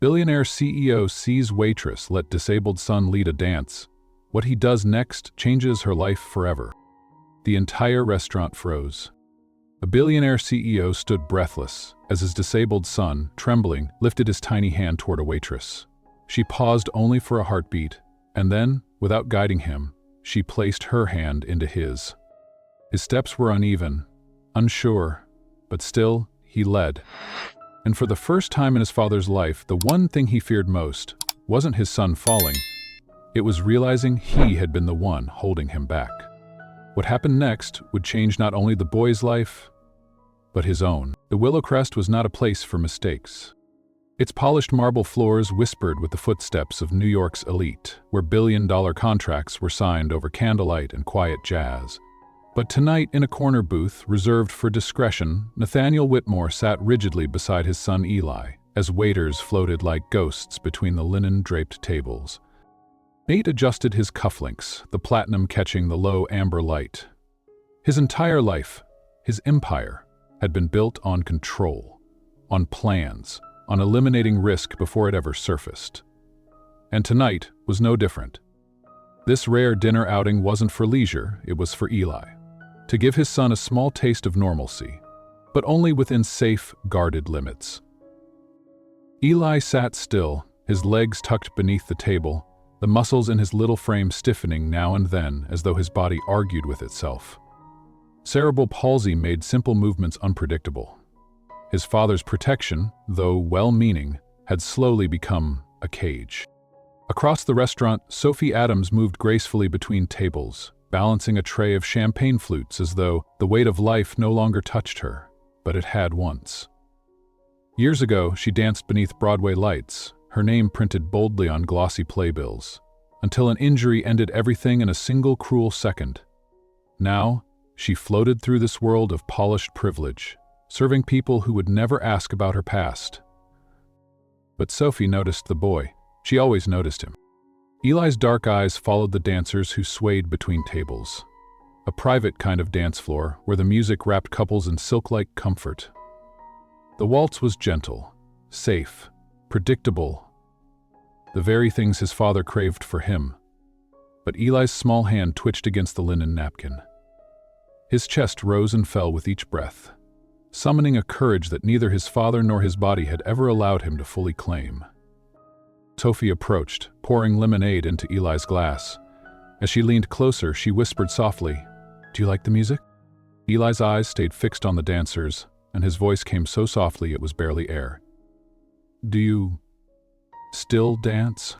Billionaire CEO sees Waitress let disabled son lead a dance. What he does next changes her life forever. The entire restaurant froze. A billionaire CEO stood breathless as his disabled son, trembling, lifted his tiny hand toward a waitress. She paused only for a heartbeat, and then, without guiding him, she placed her hand into his. His steps were uneven, unsure, but still, he led. And for the first time in his father's life, the one thing he feared most wasn't his son falling. It was realizing he had been the one holding him back. What happened next would change not only the boy's life, but his own. The Willowcrest was not a place for mistakes. Its polished marble floors whispered with the footsteps of New York's elite, where billion-dollar contracts were signed over candlelight and quiet jazz. But tonight, in a corner booth reserved for discretion, Nathaniel Whitmore sat rigidly beside his son Eli, as waiters floated like ghosts between the linen-draped tables. Nate adjusted his cufflinks, the platinum catching the low amber light. His entire life, his empire, had been built on control, on plans, on eliminating risk before it ever surfaced. And tonight was no different. This rare dinner outing wasn't for leisure, it was for Eli. To give his son a small taste of normalcy, but only within safe, guarded limits. Eli sat still, his legs tucked beneath the table, the muscles in his little frame stiffening now and then as though his body argued with itself. Cerebral palsy made simple movements unpredictable. His father's protection, though well-meaning, had slowly become a cage. Across the restaurant, Sophie Adams moved gracefully between tables, balancing a tray of champagne flutes as though the weight of life no longer touched her, but it had once. Years ago, she danced beneath Broadway lights, her name printed boldly on glossy playbills, until an injury ended everything in a single cruel second. Now, she floated through this world of polished privilege, serving people who would never ask about her past. But Sophie noticed the boy. She always noticed him. Eli's dark eyes followed the dancers who swayed between tables. A private kind of dance floor where the music wrapped couples in silk-like comfort. The waltz was gentle, safe, predictable, the very things his father craved for him. But Eli's small hand twitched against the linen napkin. His chest rose and fell with each breath, summoning a courage that neither his father nor his body had ever allowed him to fully claim. Sophie approached, pouring lemonade into Eli's glass. As she leaned closer, she whispered softly, "Do you like the music?" Eli's eyes stayed fixed on the dancers, and his voice came so softly it was barely air. "Do you still dance?"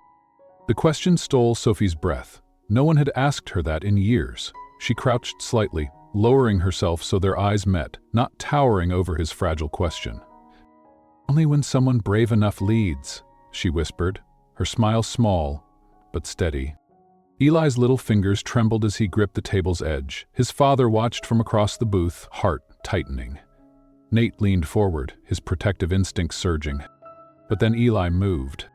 The question stole Sophie's breath. No one had asked her that in years. She crouched slightly, lowering herself so their eyes met, not towering over his fragile question. "Only when someone brave enough leads," she whispered, her smile small, but steady. Eli's little fingers trembled as he gripped the table's edge. His father watched from across the booth, heart tightening. Nate leaned forward, his protective instincts surging. But then Eli moved.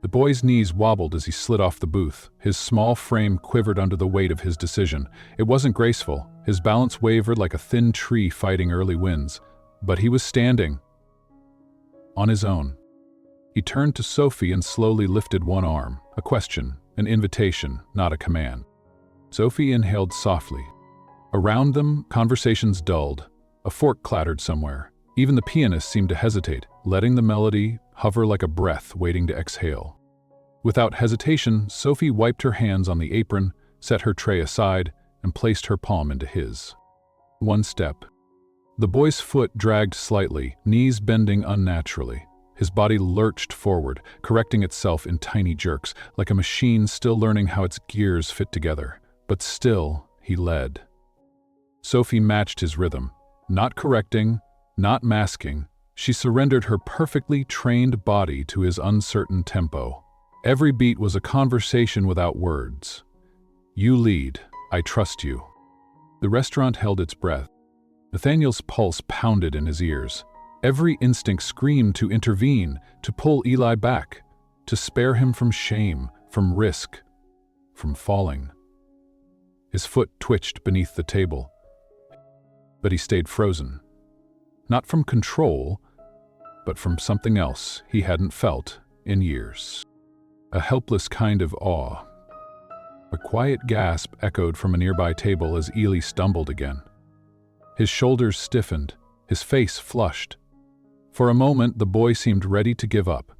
The boy's knees wobbled as he slid off the booth. His small frame quivered under the weight of his decision. It wasn't graceful. His balance wavered like a thin tree fighting early winds. But he was standing. On his own. He turned to Sophie and slowly lifted one arm. A question, an invitation, not a command. Sophie inhaled softly. Around them, conversations dulled. A fork clattered somewhere. Even the pianist seemed to hesitate, letting the melody hover like a breath waiting to exhale. Without hesitation, Sophie wiped her hands on the apron, set her tray aside, and placed her palm into his. One step. The boy's foot dragged slightly, knees bending unnaturally. His body lurched forward, correcting itself in tiny jerks, like a machine still learning how its gears fit together. But still, he led. Sophie matched his rhythm, not correcting, not masking. She surrendered her perfectly trained body to his uncertain tempo. Every beat was a conversation without words. "You lead. I trust you." The restaurant held its breath. Nathaniel's pulse pounded in his ears. Every instinct screamed to intervene, to pull Eli back, to spare him from shame, from risk, from falling. His foot twitched beneath the table, but he stayed frozen. Not from control, but from something else he hadn't felt in years. A helpless kind of awe. A quiet gasp echoed from a nearby table as Eli stumbled again. His shoulders stiffened, his face flushed. For a moment, the boy seemed ready to give up.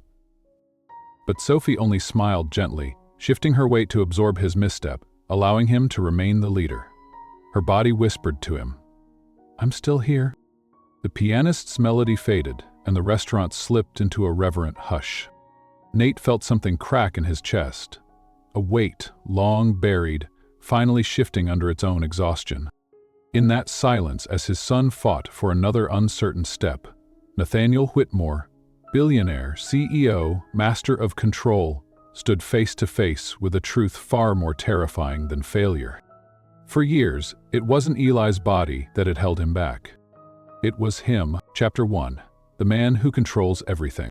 But Sophie only smiled gently, shifting her weight to absorb his misstep, allowing him to remain the leader. Her body whispered to him, "I'm still here." The pianist's melody faded, and the restaurant slipped into a reverent hush. Nate felt something crack in his chest, a weight, long buried, finally shifting under its own exhaustion. In that silence, as his son fought for another uncertain step, Nathaniel Whitmore, billionaire, CEO, master of control, stood face to face with a truth far more terrifying than failure. For years, it wasn't Eli's body that had held him back. It was him. Chapter 1. The man who controls everything.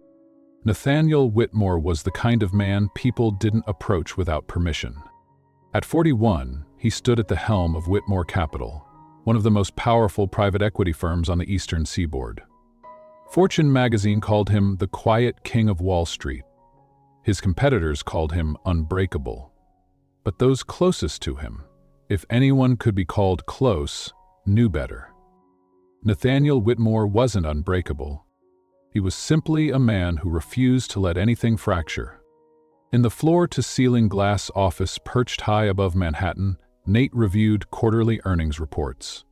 Nathaniel Whitmore was the kind of man people didn't approach without permission. At 41, he stood at the helm of Whitmore Capital, one of the most powerful private equity firms on the eastern seaboard. Fortune magazine called him the quiet king of Wall Street. His competitors called him unbreakable. But those closest to him, if anyone could be called close, knew better. Nathaniel Whitmore wasn't unbreakable. He was simply a man who refused to let anything fracture. In the floor-to-ceiling glass office perched high above Manhattan, Nate reviewed quarterly earnings reports.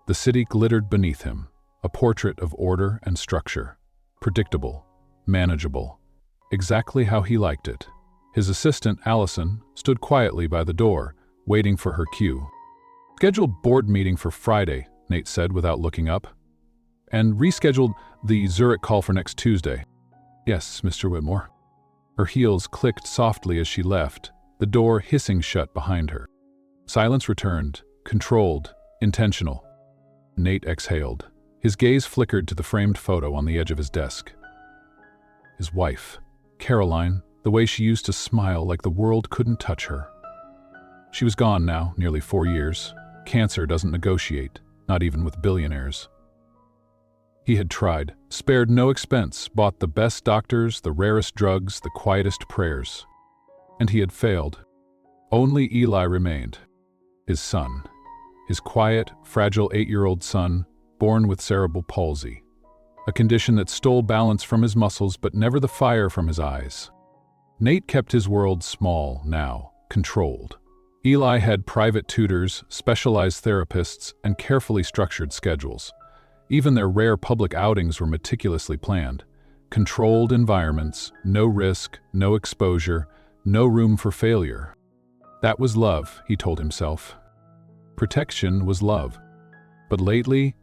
The city glittered beneath him, a portrait of order and structure. Predictable, manageable, exactly how he liked it. His assistant, Allison, stood quietly by the door, waiting for her cue. "Scheduled board meeting for Friday," Nate said without looking up. "And rescheduled the Zurich call for next Tuesday." "Yes, Mr. Whitmore." Her heels clicked softly as she left, the door hissing shut behind her. Silence returned, controlled, intentional. Nate exhaled. His gaze flickered to the framed photo on the edge of his desk. His wife, Caroline, the way she used to smile like the world couldn't touch her. She was gone now, nearly 4 years. Cancer doesn't negotiate, not even with billionaires. He had tried, spared no expense, bought the best doctors, the rarest drugs, the quietest prayers. And he had failed. Only Eli remained. His son. His quiet, fragile 8-year-old son, born with cerebral palsy. A condition that stole balance from his muscles but never the fire from his eyes. Nate kept his world small now, controlled. Eli had private tutors, specialized therapists, and carefully structured schedules. Even their rare public outings were meticulously planned. Controlled environments, no risk, no exposure, no room for failure. That was love, he told himself. Protection was love. But lately,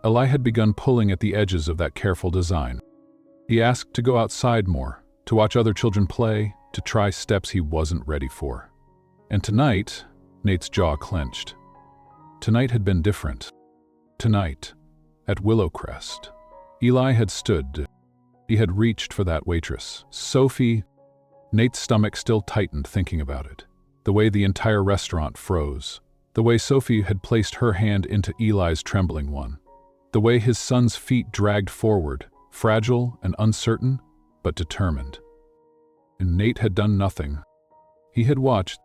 Eli had begun pulling at the edges of that careful design. He asked to go outside more, to watch other children play, to try steps he wasn't ready for. And tonight, Nate's jaw clenched. Tonight had been different. Tonight, at Willowcrest, Eli had stood. He had reached for that waitress, Sophie. Nate's stomach still tightened thinking about it. The way the entire restaurant froze. The way Sophie had placed her hand into Eli's trembling one. The way his son's feet dragged forward, fragile and uncertain, but determined. And Nate had done nothing. He had watched,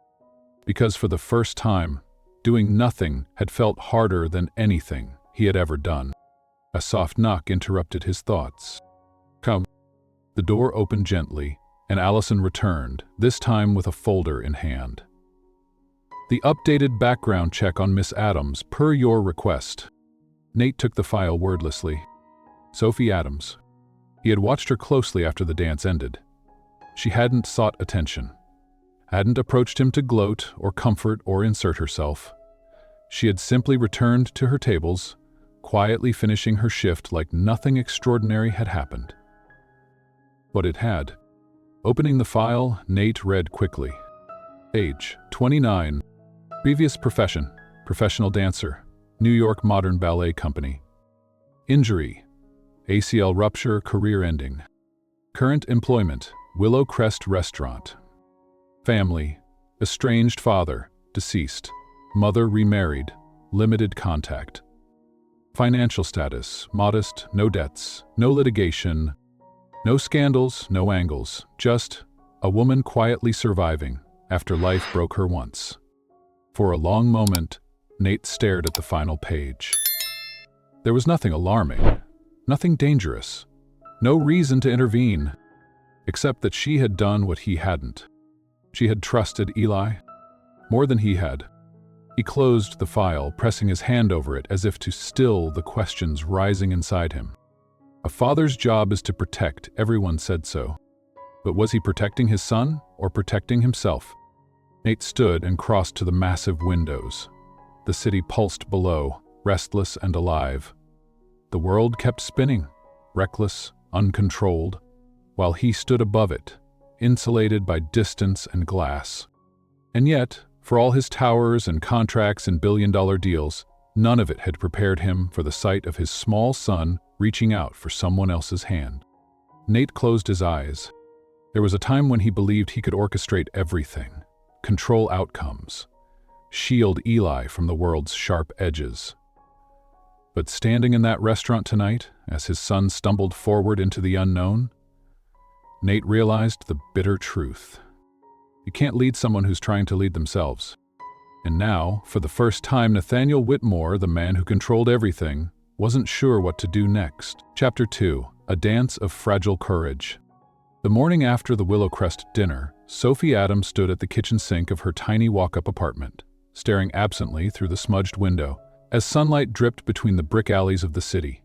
because for the first time, doing nothing had felt harder than anything he had ever done. A soft knock interrupted his thoughts. "Come." The door opened gently, and Allison returned, this time with a folder in hand. "The updated background check on Miss Adams, per your request." Nate took the file wordlessly. Sophie Adams. He had watched her closely after the dance ended. She hadn't sought attention. Hadn't approached him to gloat or comfort or insert herself. She had simply returned to her tables, quietly finishing her shift like nothing extraordinary had happened. But it had. Opening the file, Nate read quickly. Age, 29. Previous profession, professional dancer, New York Modern Ballet Company. Injury, ACL rupture, career ending. Current employment, Willowcrest Restaurant. Family, estranged father, deceased. Mother remarried, limited contact. Financial status, modest, no debts, no litigation. No scandals, no angles, just a woman quietly surviving after life broke her once. For a long moment, Nate stared at the final page. There was nothing alarming, nothing dangerous, no reason to intervene, except that she had done what he hadn't. She had trusted Eli more than he had. He closed the file, pressing his hand over it as if to still the questions rising inside him. A father's job is to protect, everyone said so. But was he protecting his son or protecting himself? Nate stood and crossed to the massive windows. The city pulsed below, restless and alive. The world kept spinning, reckless, uncontrolled, while he stood above it, insulated by distance and glass. And yet, for all his towers and contracts and billion-dollar deals, none of it had prepared him for the sight of his small son reaching out for someone else's hand. Nate closed his eyes. There was a time when he believed he could orchestrate everything, control outcomes, shield Eli from the world's sharp edges. But standing in that restaurant tonight, as his son stumbled forward into the unknown, Nate realized the bitter truth. You can't lead someone who's trying to lead themselves. And now, for the first time, Nathaniel Whitmore, the man who controlled everything, wasn't sure what to do next. Chapter 2. A Dance of Fragile Courage. The morning after the Willowcrest dinner, Sophie Adams stood at the kitchen sink of her tiny walk-up apartment, staring absently through the smudged window as sunlight dripped between the brick alleys of the city.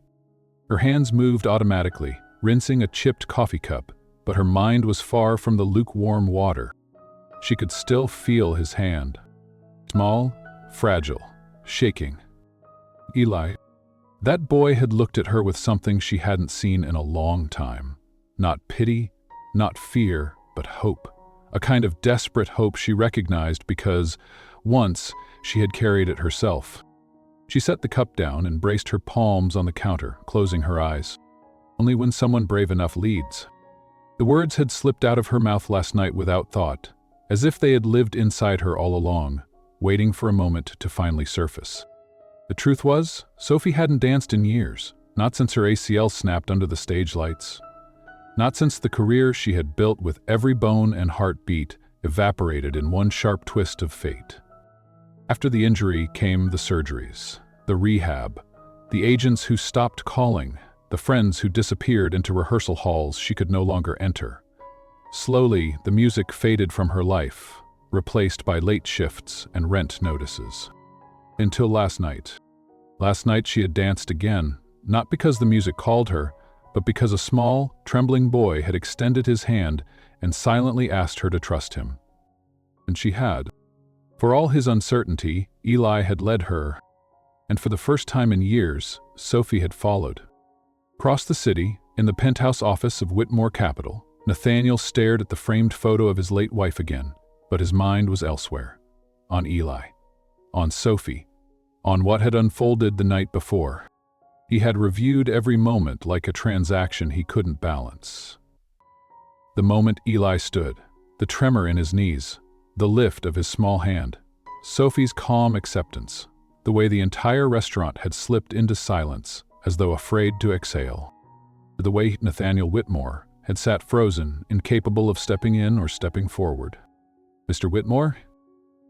Her hands moved automatically, rinsing a chipped coffee cup, but her mind was far from the lukewarm water. She could still feel his hand. Small, fragile, shaking. Eli. That boy had looked at her with something she hadn't seen in a long time. Not pity, not fear, but hope. A kind of desperate hope she recognized because, once, she had carried it herself. She set the cup down and braced her palms on the counter, closing her eyes. Only when someone brave enough leads. The words had slipped out of her mouth last night without thought, as if they had lived inside her all along, waiting for a moment to finally surface. The truth was, Sophie hadn't danced in years, not since her ACL snapped under the stage lights. Not since the career she had built with every bone and heartbeat evaporated in one sharp twist of fate. After the injury came the surgeries, the rehab, the agents who stopped calling, the friends who disappeared into rehearsal halls she could no longer enter. Slowly, the music faded from her life, replaced by late shifts and rent notices. Until last night. Last night she had danced again, not because the music called her, but because a small, trembling boy had extended his hand and silently asked her to trust him. And she had. For all his uncertainty, Eli had led her, and for the first time in years, Sophie had followed. Across the city, in the penthouse office of Whitmore Capital, Nathaniel stared at the framed photo of his late wife again, but his mind was elsewhere. On Eli. On Sophie. On what had unfolded the night before. He had reviewed every moment like a transaction he couldn't balance. The moment Eli stood, the tremor in his knees, the lift of his small hand, Sophie's calm acceptance, the way the entire restaurant had slipped into silence as though afraid to exhale. The way Nathaniel Whitmore had sat frozen, incapable of stepping in or stepping forward. "Mr. Whitmore?"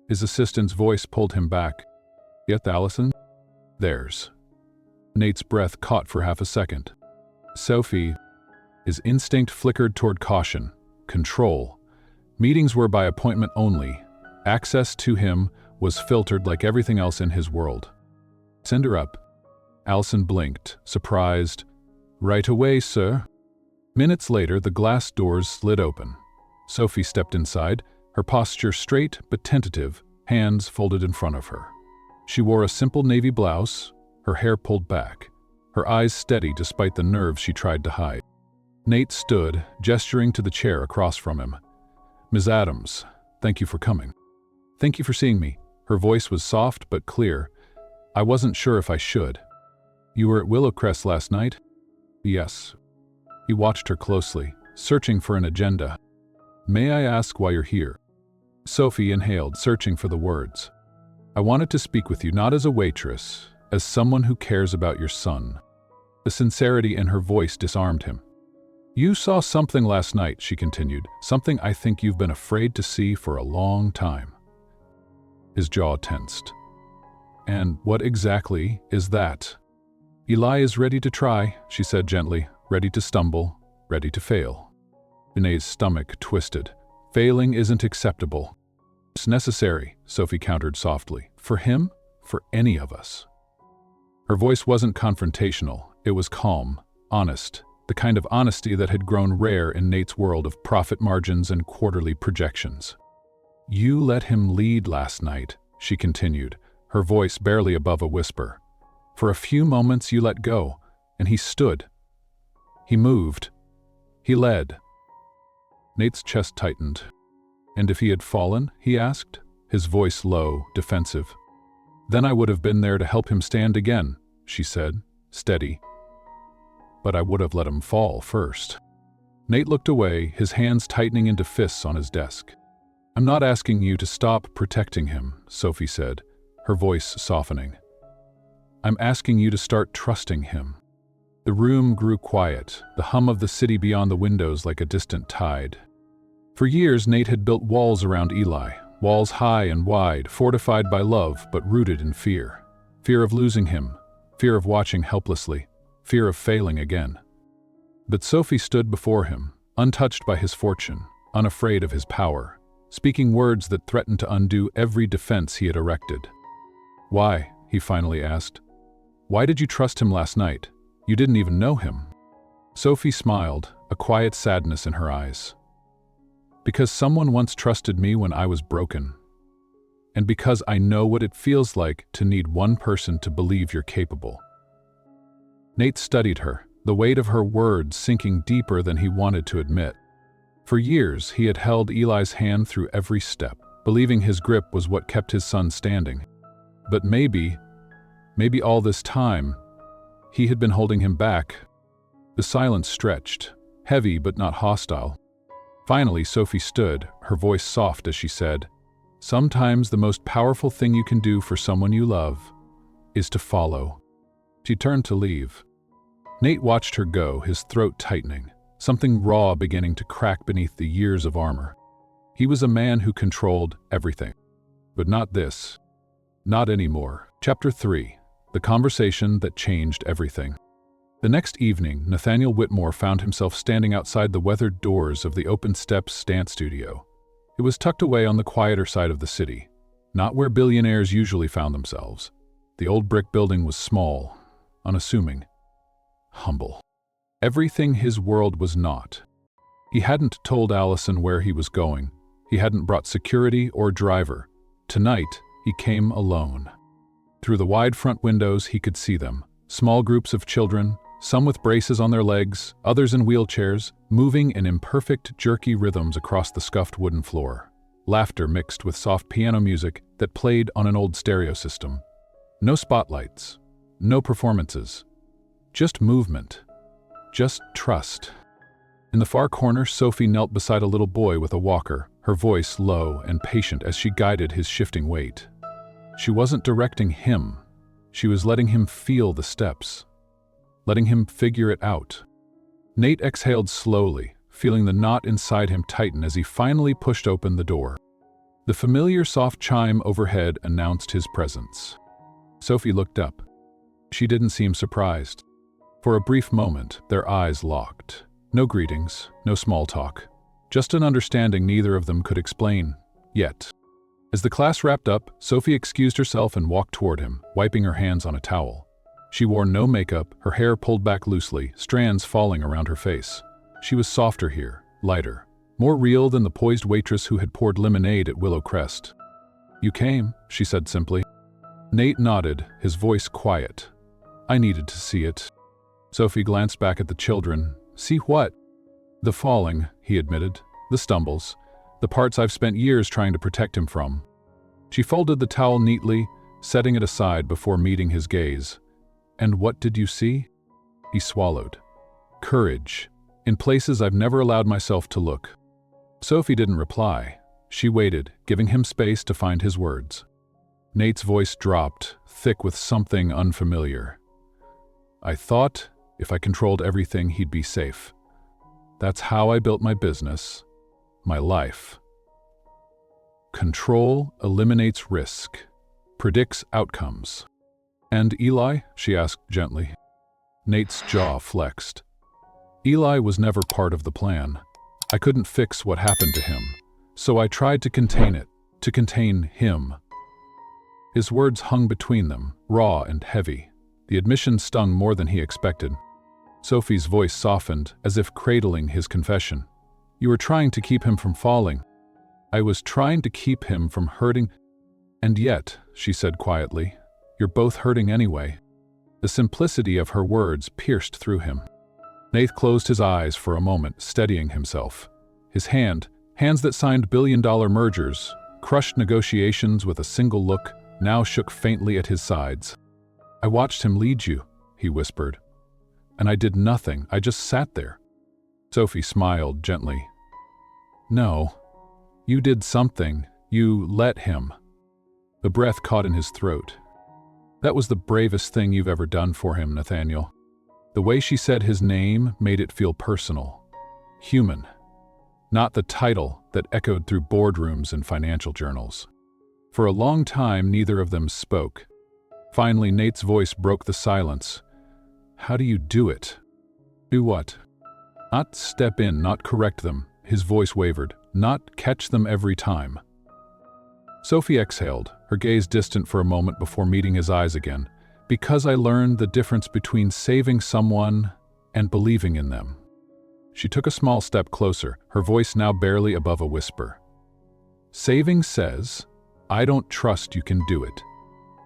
His assistant's voice pulled him back. "Yes, Allison?" "Theirs." Nate's breath caught for half a second. "Sophie." His instinct flickered toward caution, control. Meetings were by appointment only. Access to him was filtered like everything else in his world. "Send her up." Allison blinked, surprised. "Right away, sir." Minutes later, the glass doors slid open. Sophie stepped inside, her posture straight but tentative, hands folded in front of her. She wore a simple navy blouse, her hair pulled back, her eyes steady despite the nerves she tried to hide. Nate stood, gesturing to the chair across from him. "Ms. Adams, thank you for coming." "Thank you for seeing me." Her voice was soft but clear. "I wasn't sure if I should." "You were at Willowcrest last night?" "Yes." He watched her closely, searching for an agenda. "May I ask why you're here?" Sophie inhaled, searching for the words. "I wanted to speak with you not as a waitress, as someone who cares about your son." The sincerity in her voice disarmed him. "You saw something last night," she continued, "something I think you've been afraid to see for a long time." His jaw tensed. "And what exactly is that?" "Eli is ready to try," she said gently, "ready to stumble, ready to fail." Renee's stomach twisted. "Failing isn't acceptable." "It's necessary," Sophie countered softly. "For him, for any of us." Her voice wasn't confrontational, it was calm, honest, the kind of honesty that had grown rare in Nate's world of profit margins and quarterly projections. "You let him lead last night," she continued, her voice barely above a whisper. "For a few moments you let go, and he stood. He moved. He led." Nate's chest tightened. "And if he had fallen?" he asked, his voice low, defensive. "Then I would have been there to help him stand again," she said, steady. "But I would have let him fall first." Nate looked away, his hands tightening into fists on his desk. "I'm not asking you to stop protecting him," Sophie said, her voice softening. "I'm asking you to start trusting him." The room grew quiet, the hum of the city beyond the windows like a distant tide. For years, Nate had built walls around Eli, walls high and wide, fortified by love but rooted in fear. Fear of losing him, fear of watching helplessly, fear of failing again. But Sophie stood before him, untouched by his fortune, unafraid of his power, speaking words that threatened to undo every defense he had erected. "Why?" he finally asked. "Why did you trust him last night? You didn't even know him." Sophie smiled, a quiet sadness in her eyes. "Because someone once trusted me when I was broken. And because I know what it feels like to need one person to believe you're capable." Nate studied her, the weight of her words sinking deeper than he wanted to admit. For years, he had held Eli's hand through every step, believing his grip was what kept his son standing. But maybe all this time, he had been holding him back. The silence stretched, heavy but not hostile. Finally, Sophie stood, her voice soft as she said, "Sometimes the most powerful thing you can do for someone you love is to follow." She turned to leave. Nate watched her go, his throat tightening, something raw beginning to crack beneath the years of armor. He was a man who controlled everything. But not this. Not anymore. Chapter 3. The Conversation That Changed Everything. The next evening, Nathaniel Whitmore found himself standing outside the weathered doors of the Open Steps dance studio. It was tucked away on the quieter side of the city, not where billionaires usually found themselves. The old brick building was small, unassuming, humble. Everything his world was not. He hadn't told Allison where he was going. He hadn't brought security or driver. Tonight, he came alone. Through the wide front windows, he could see them. Small groups of children, some with braces on their legs, others in wheelchairs, moving in imperfect, jerky rhythms across the scuffed wooden floor. Laughter mixed with soft piano music that played on an old stereo system. No spotlights, no performances. Just movement. Just trust. In the far corner, Sophie knelt beside a little boy with a walker, her voice low and patient as she guided his shifting weight. She wasn't directing him. She was letting him feel the steps, letting him figure it out. Nate exhaled slowly, feeling the knot inside him tighten as he finally pushed open the door. The familiar soft chime overhead announced his presence. Sophie looked up. She didn't seem surprised. For a brief moment, their eyes locked. No greetings, no small talk. Just an understanding neither of them could explain, yet. As the class wrapped up, Sophie excused herself and walked toward him, wiping her hands on a towel. She wore no makeup, her hair pulled back loosely, strands falling around her face. She was softer here, lighter, more real than the poised waitress who had poured lemonade at Willow Crest. "You came," she said simply. Nate nodded, his voice quiet. "I needed to see it." Sophie glanced back at the children. "See what?" "The falling," he admitted. "The stumbles. The parts I've spent years trying to protect him from." She folded the towel neatly, setting it aside before meeting his gaze. "And what did you see?" He swallowed. "Courage. In places I've never allowed myself to look." Sophie didn't reply. She waited, giving him space to find his words. Nate's voice dropped, thick with something unfamiliar. "I thought if I controlled everything, he'd be safe. That's how I built my business, my life. Control eliminates risk, predicts outcomes. And Eli? She asked gently. Nate's jaw flexed. Eli was never part of the plan. I couldn't fix what happened to him, so I tried to contain it, to contain him. His words hung between them, raw and heavy. The admission stung more than he expected. Sophie's voice softened, as if cradling his confession. You were trying to keep him from falling. I was trying to keep him from hurting. And yet, she said quietly, you're both hurting anyway. The simplicity of her words pierced through him. Nate closed his eyes for a moment, steadying himself. His hands that signed billion-dollar mergers, crushed negotiations with a single look, now shook faintly at his sides. I watched him lead you, he whispered. And I did nothing, I just sat there. Sophie smiled gently. No, you did something, you let him. The breath caught in his throat. That was the bravest thing you've ever done for him, Nathaniel. The way she said his name made it feel personal, human, not the title that echoed through boardrooms and financial journals. For a long time, neither of them spoke. Finally, Nate's voice broke the silence. How do you do it? Do what? Not step in, not correct them, his voice wavered, not catch them every time. Sophie exhaled, her gaze distant for a moment before meeting his eyes again. Because I learned the difference between saving someone and believing in them. She took a small step closer, her voice now barely above a whisper. Saving says, I don't trust you can do it.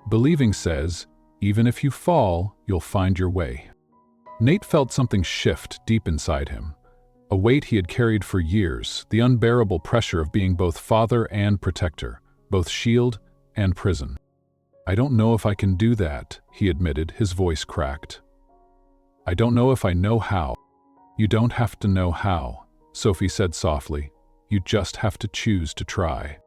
Believing says, even if you fall, you'll find your way. Nate felt something shift deep inside him. A weight he had carried for years, the unbearable pressure of being both father and protector, both shield and prison. I don't know if I can do that, he admitted, his voice cracked. I don't know if I know how. You don't have to know how, Sophie said softly. You just have to choose to try.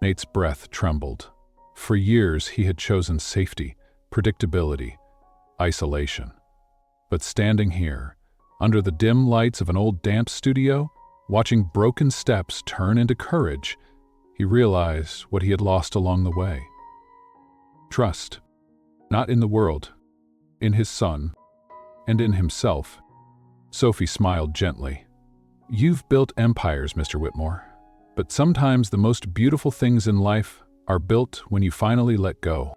Nate's breath trembled. For years he had chosen safety, predictability, isolation. But standing here, under the dim lights of an old dance studio, watching broken steps turn into courage, he realized what he had lost along the way. Trust, not in the world, in his son, and in himself. Sophie smiled gently. You've built empires, Mr. Whitmore, but sometimes the most beautiful things in life are built when you finally let go.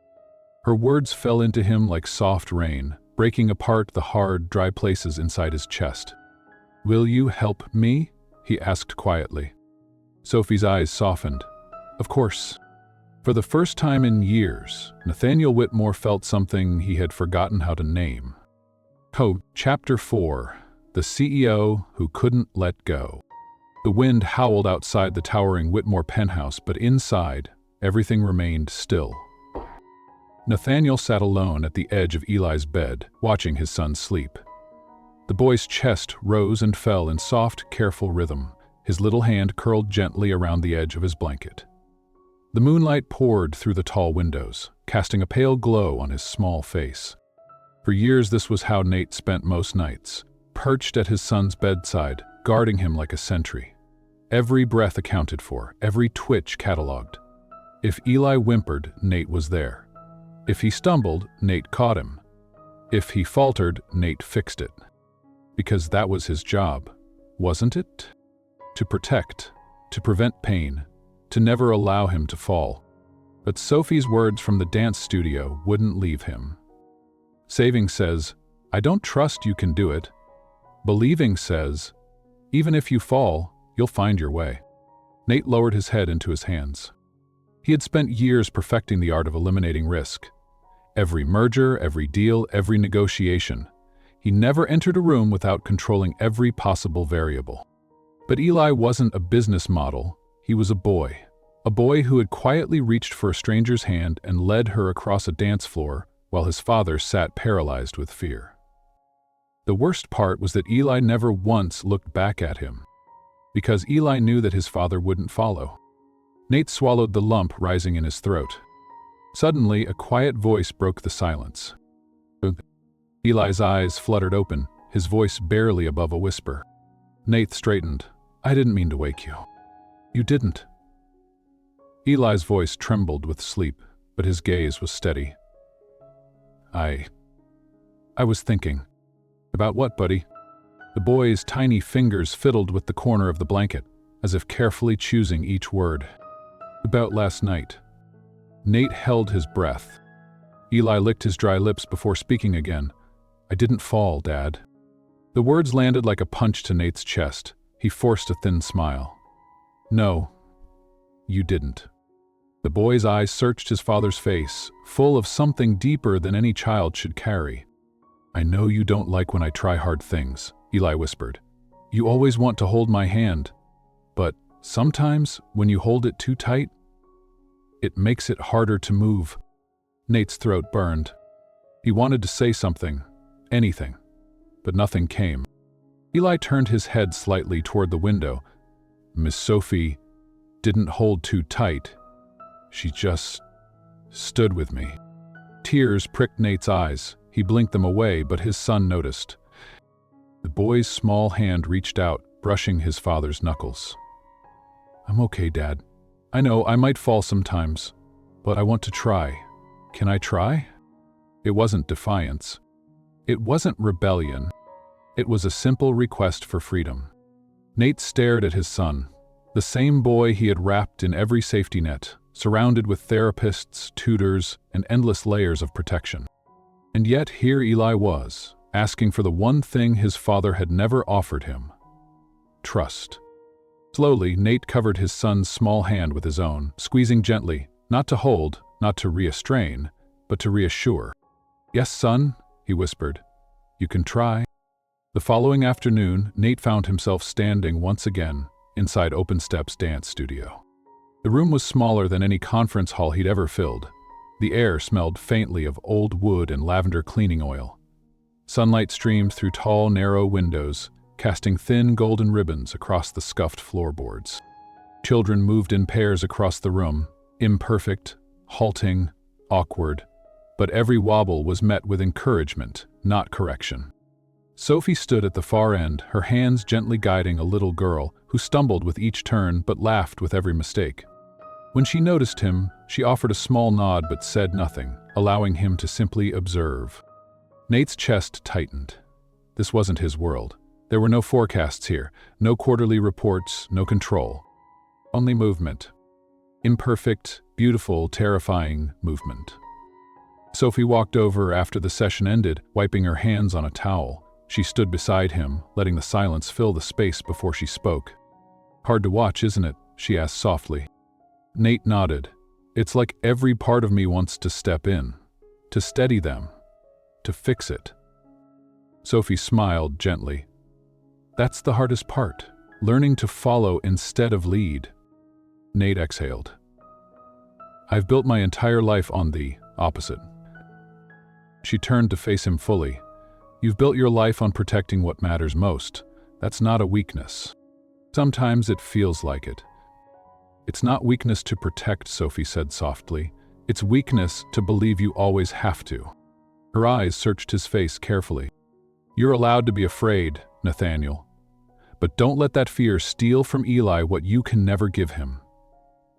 Her words fell into him like soft rain, breaking apart the hard, dry places inside his chest. Will you help me? He asked quietly. Sophie's eyes softened. Of course. For the first time in years, Nathaniel Whitmore felt something he had forgotten how to name. Chapter 4. The CEO Who Couldn't Let Go. The wind howled outside the towering Whitmore penthouse, but inside, everything remained still. Nathaniel sat alone at the edge of Eli's bed, watching his son sleep. The boy's chest rose and fell in soft, careful rhythm, his little hand curled gently around the edge of his blanket. The moonlight poured through the tall windows, casting a pale glow on his small face. For years this was how Nate spent most nights, perched at his son's bedside, guarding him like a sentry. Every breath accounted for, every twitch catalogued. If Eli whimpered, Nate was there. If he stumbled, Nate caught him. If he faltered, Nate fixed it. Because that was his job, wasn't it? To protect, to prevent pain, to never allow him to fall. But Sophie's words from the dance studio wouldn't leave him. Saving says, I don't trust you can do it. Believing says, even if you fall, you'll find your way. Nate lowered his head into his hands. He had spent years perfecting the art of eliminating risk. Every merger, every deal, every negotiation. He never entered a room without controlling every possible variable. But Eli wasn't a business model. He was a boy who had quietly reached for a stranger's hand and led her across a dance floor while his father sat paralyzed with fear. The worst part was that Eli never once looked back at him, because Eli knew that his father wouldn't follow. Nate swallowed the lump rising in his throat. Suddenly, a quiet voice broke the silence. Eli's eyes fluttered open, his voice barely above a whisper. Nate straightened. I didn't mean to wake you. You didn't. Eli's voice trembled with sleep, but his gaze was steady. I was thinking. About what, buddy? The boy's tiny fingers fiddled with the corner of the blanket, as if carefully choosing each word. About last night. Nate held his breath. Eli licked his dry lips before speaking again. I didn't fall, Dad. The words landed like a punch to Nate's chest. He forced a thin smile. No, you didn't. The boy's eyes searched his father's face, full of something deeper than any child should carry. I know you don't like when I try hard things, Eli whispered. You always want to hold my hand, but sometimes when you hold it too tight, it makes it harder to move. Nate's throat burned. He wanted to say something, anything, but nothing came. Eli turned his head slightly toward the window. Miss Sophie didn't hold too tight. She just stood with me. Tears pricked Nate's eyes. He blinked them away, but his son noticed. The boy's small hand reached out, brushing his father's knuckles. I'm okay, Dad. I know I might fall sometimes, but I want to try. Can I try? It wasn't defiance. It wasn't rebellion. It was a simple request for freedom. Nate stared at his son, the same boy he had wrapped in every safety net, surrounded with therapists, tutors, and endless layers of protection. And yet here Eli was, asking for the one thing his father had never offered him: trust. Slowly, Nate covered his son's small hand with his own, squeezing gently, not to hold, not to restrain, but to reassure. Yes, son, he whispered. You can try. The following afternoon, Nate found himself standing once again inside OpenStep's dance studio. The room was smaller than any conference hall he'd ever filled. The air smelled faintly of old wood and lavender cleaning oil. Sunlight streamed through tall, narrow windows, casting thin golden ribbons across the scuffed floorboards. Children moved in pairs across the room, imperfect, halting, awkward, but every wobble was met with encouragement, not correction. Sophie stood at the far end, her hands gently guiding a little girl who stumbled with each turn but laughed with every mistake. When she noticed him, she offered a small nod but said nothing, allowing him to simply observe. Nate's chest tightened. This wasn't his world. There were no forecasts here, no quarterly reports, no control. Only movement. Imperfect, beautiful, terrifying movement. Sophie walked over after the session ended, wiping her hands on a towel. She stood beside him, letting the silence fill the space before she spoke. Hard to watch, isn't it? She asked softly. Nate nodded. It's like every part of me wants to step in, to steady them, to fix it. Sophie smiled gently. That's the hardest part, learning to follow instead of lead. Nate exhaled. I've built my entire life on the opposite. She turned to face him fully. You've built your life on protecting what matters most. That's not a weakness. Sometimes it feels like it. It's not weakness to protect, Sophie said softly. It's weakness to believe you always have to. Her eyes searched his face carefully. You're allowed to be afraid, Nathaniel. But don't let that fear steal from Eli what you can never give him: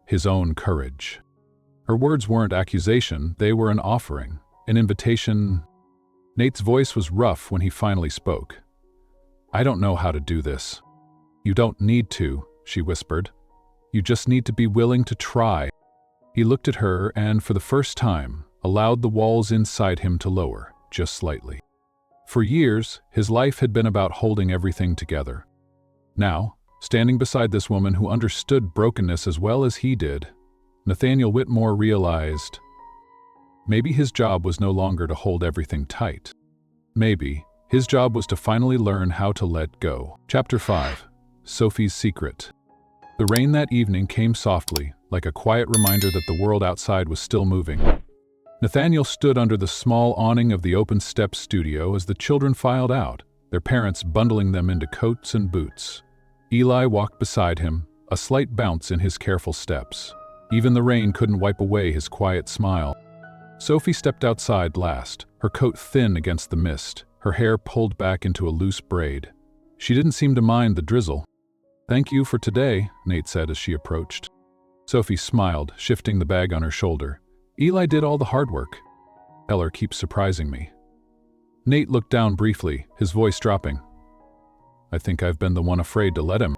his own courage. Her words weren't accusation, they were an offering, an invitation. Nate's voice was rough when he finally spoke. I don't know how to do this. You don't need to, she whispered. You just need to be willing to try. He looked at her and, for the first time, allowed the walls inside him to lower, just slightly. For years, his life had been about holding everything together. Now, standing beside this woman who understood brokenness as well as he did, Nathaniel Whitmore realized maybe his job was no longer to hold everything tight. Maybe his job was to finally learn how to let go. Chapter 5. Sophie's Secret. The rain that evening came softly, like a quiet reminder that the world outside was still moving. Nathaniel stood under the small awning of the OpenStep studio as the children filed out, their parents bundling them into coats and boots. Eli walked beside him, a slight bounce in his careful steps. Even the rain couldn't wipe away his quiet smile. Sophie stepped outside last, her coat thin against the mist, her hair pulled back into a loose braid. She didn't seem to mind the drizzle. "Thank you for today," Nate said as she approached. Sophie smiled, shifting the bag on her shoulder. "Eli did all the hard work. Eller keeps surprising me." Nate looked down briefly, his voice dropping. "I think I've been the one afraid to let him."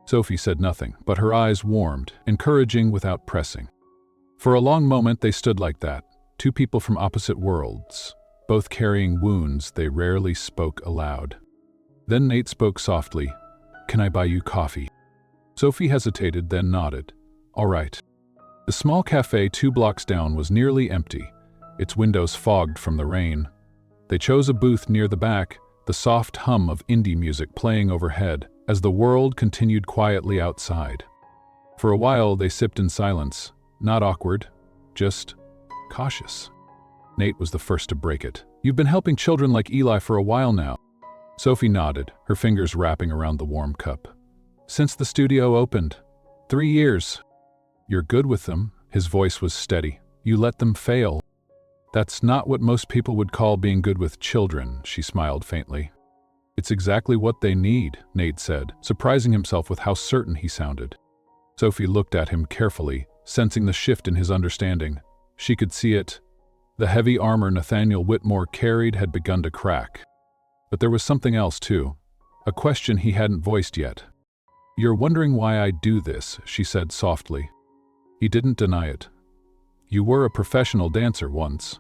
Sophie said nothing, but her eyes warmed, encouraging without pressing. For a long moment they stood like that, two people from opposite worlds, both carrying wounds they rarely spoke aloud. Then Nate spoke softly, "Can I buy you coffee?" Sophie hesitated, then nodded. "All right." The small cafe 2 blocks down was nearly empty, its windows fogged from the rain. They chose a booth near the back, the soft hum of indie music playing overhead as the world continued quietly outside. For a while they sipped in silence, not awkward, just cautious. Nate was the first to break it. "You've been helping children like Eli for a while now." Sophie nodded, her fingers wrapping around the warm cup. "Since the studio opened. 3 years. You're good with them." His voice was steady. "You let them fail." "That's not what most people would call being good with children," she smiled faintly. "It's exactly what they need," Nate said, surprising himself with how certain he sounded. Sophie looked at him carefully, sensing the shift in his understanding. She could see it. The heavy armor Nathaniel Whitmore carried had begun to crack. But there was something else too, a question he hadn't voiced yet. "You're wondering why I do this," she said softly. He didn't deny it. "You were a professional dancer once."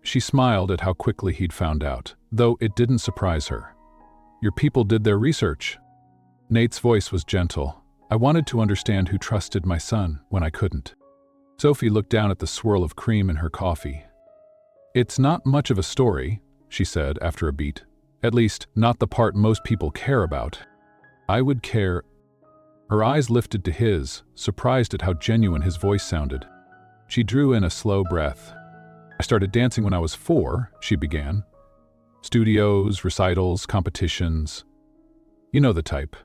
She smiled at how quickly he'd found out, though it didn't surprise her. "Your people did their research." Nate's voice was gentle. "I wanted to understand who trusted my son when I couldn't." Sophie looked down at the swirl of cream in her coffee. "It's not much of a story," she said after a beat. "At least, not the part most people care about. I would care." Her eyes lifted to his, surprised at how genuine his voice sounded. She drew in a slow breath. "I started dancing when I was 4, she began. "Studios, recitals, competitions. You know the type."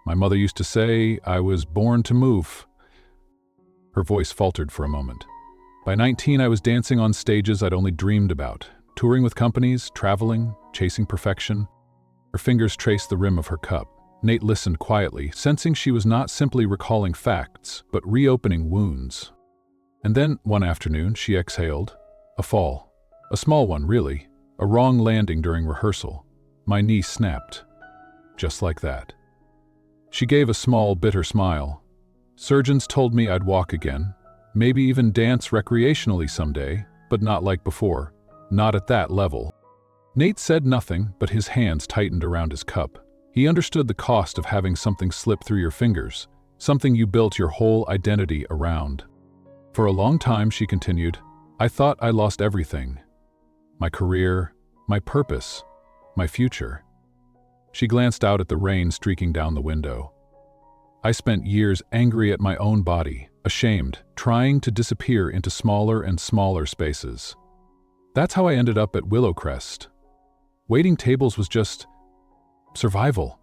"My mother used to say I was born to move." Her voice faltered for a moment. "By 19, I was dancing on stages I'd only dreamed about, touring with companies, traveling, chasing perfection." Her fingers traced the rim of her cup. Nate listened quietly, sensing she was not simply recalling facts, but reopening wounds. And then, one afternoon, she exhaled. "A fall. A small one, really. A wrong landing during rehearsal. My knee snapped. Just like that." She gave a small, bitter smile. "Surgeons told me I'd walk again, maybe even dance recreationally someday, but not like before. Not at that level." Nate said nothing, but his hands tightened around his cup. He understood the cost of having something slip through your fingers, something you built your whole identity around. "For a long time," she continued, "I thought I lost everything. My career, my purpose, my future." She glanced out at the rain streaking down the window. "I spent years angry at my own body, ashamed, trying to disappear into smaller and smaller spaces. That's how I ended up at Willowcrest. Waiting tables was just survival."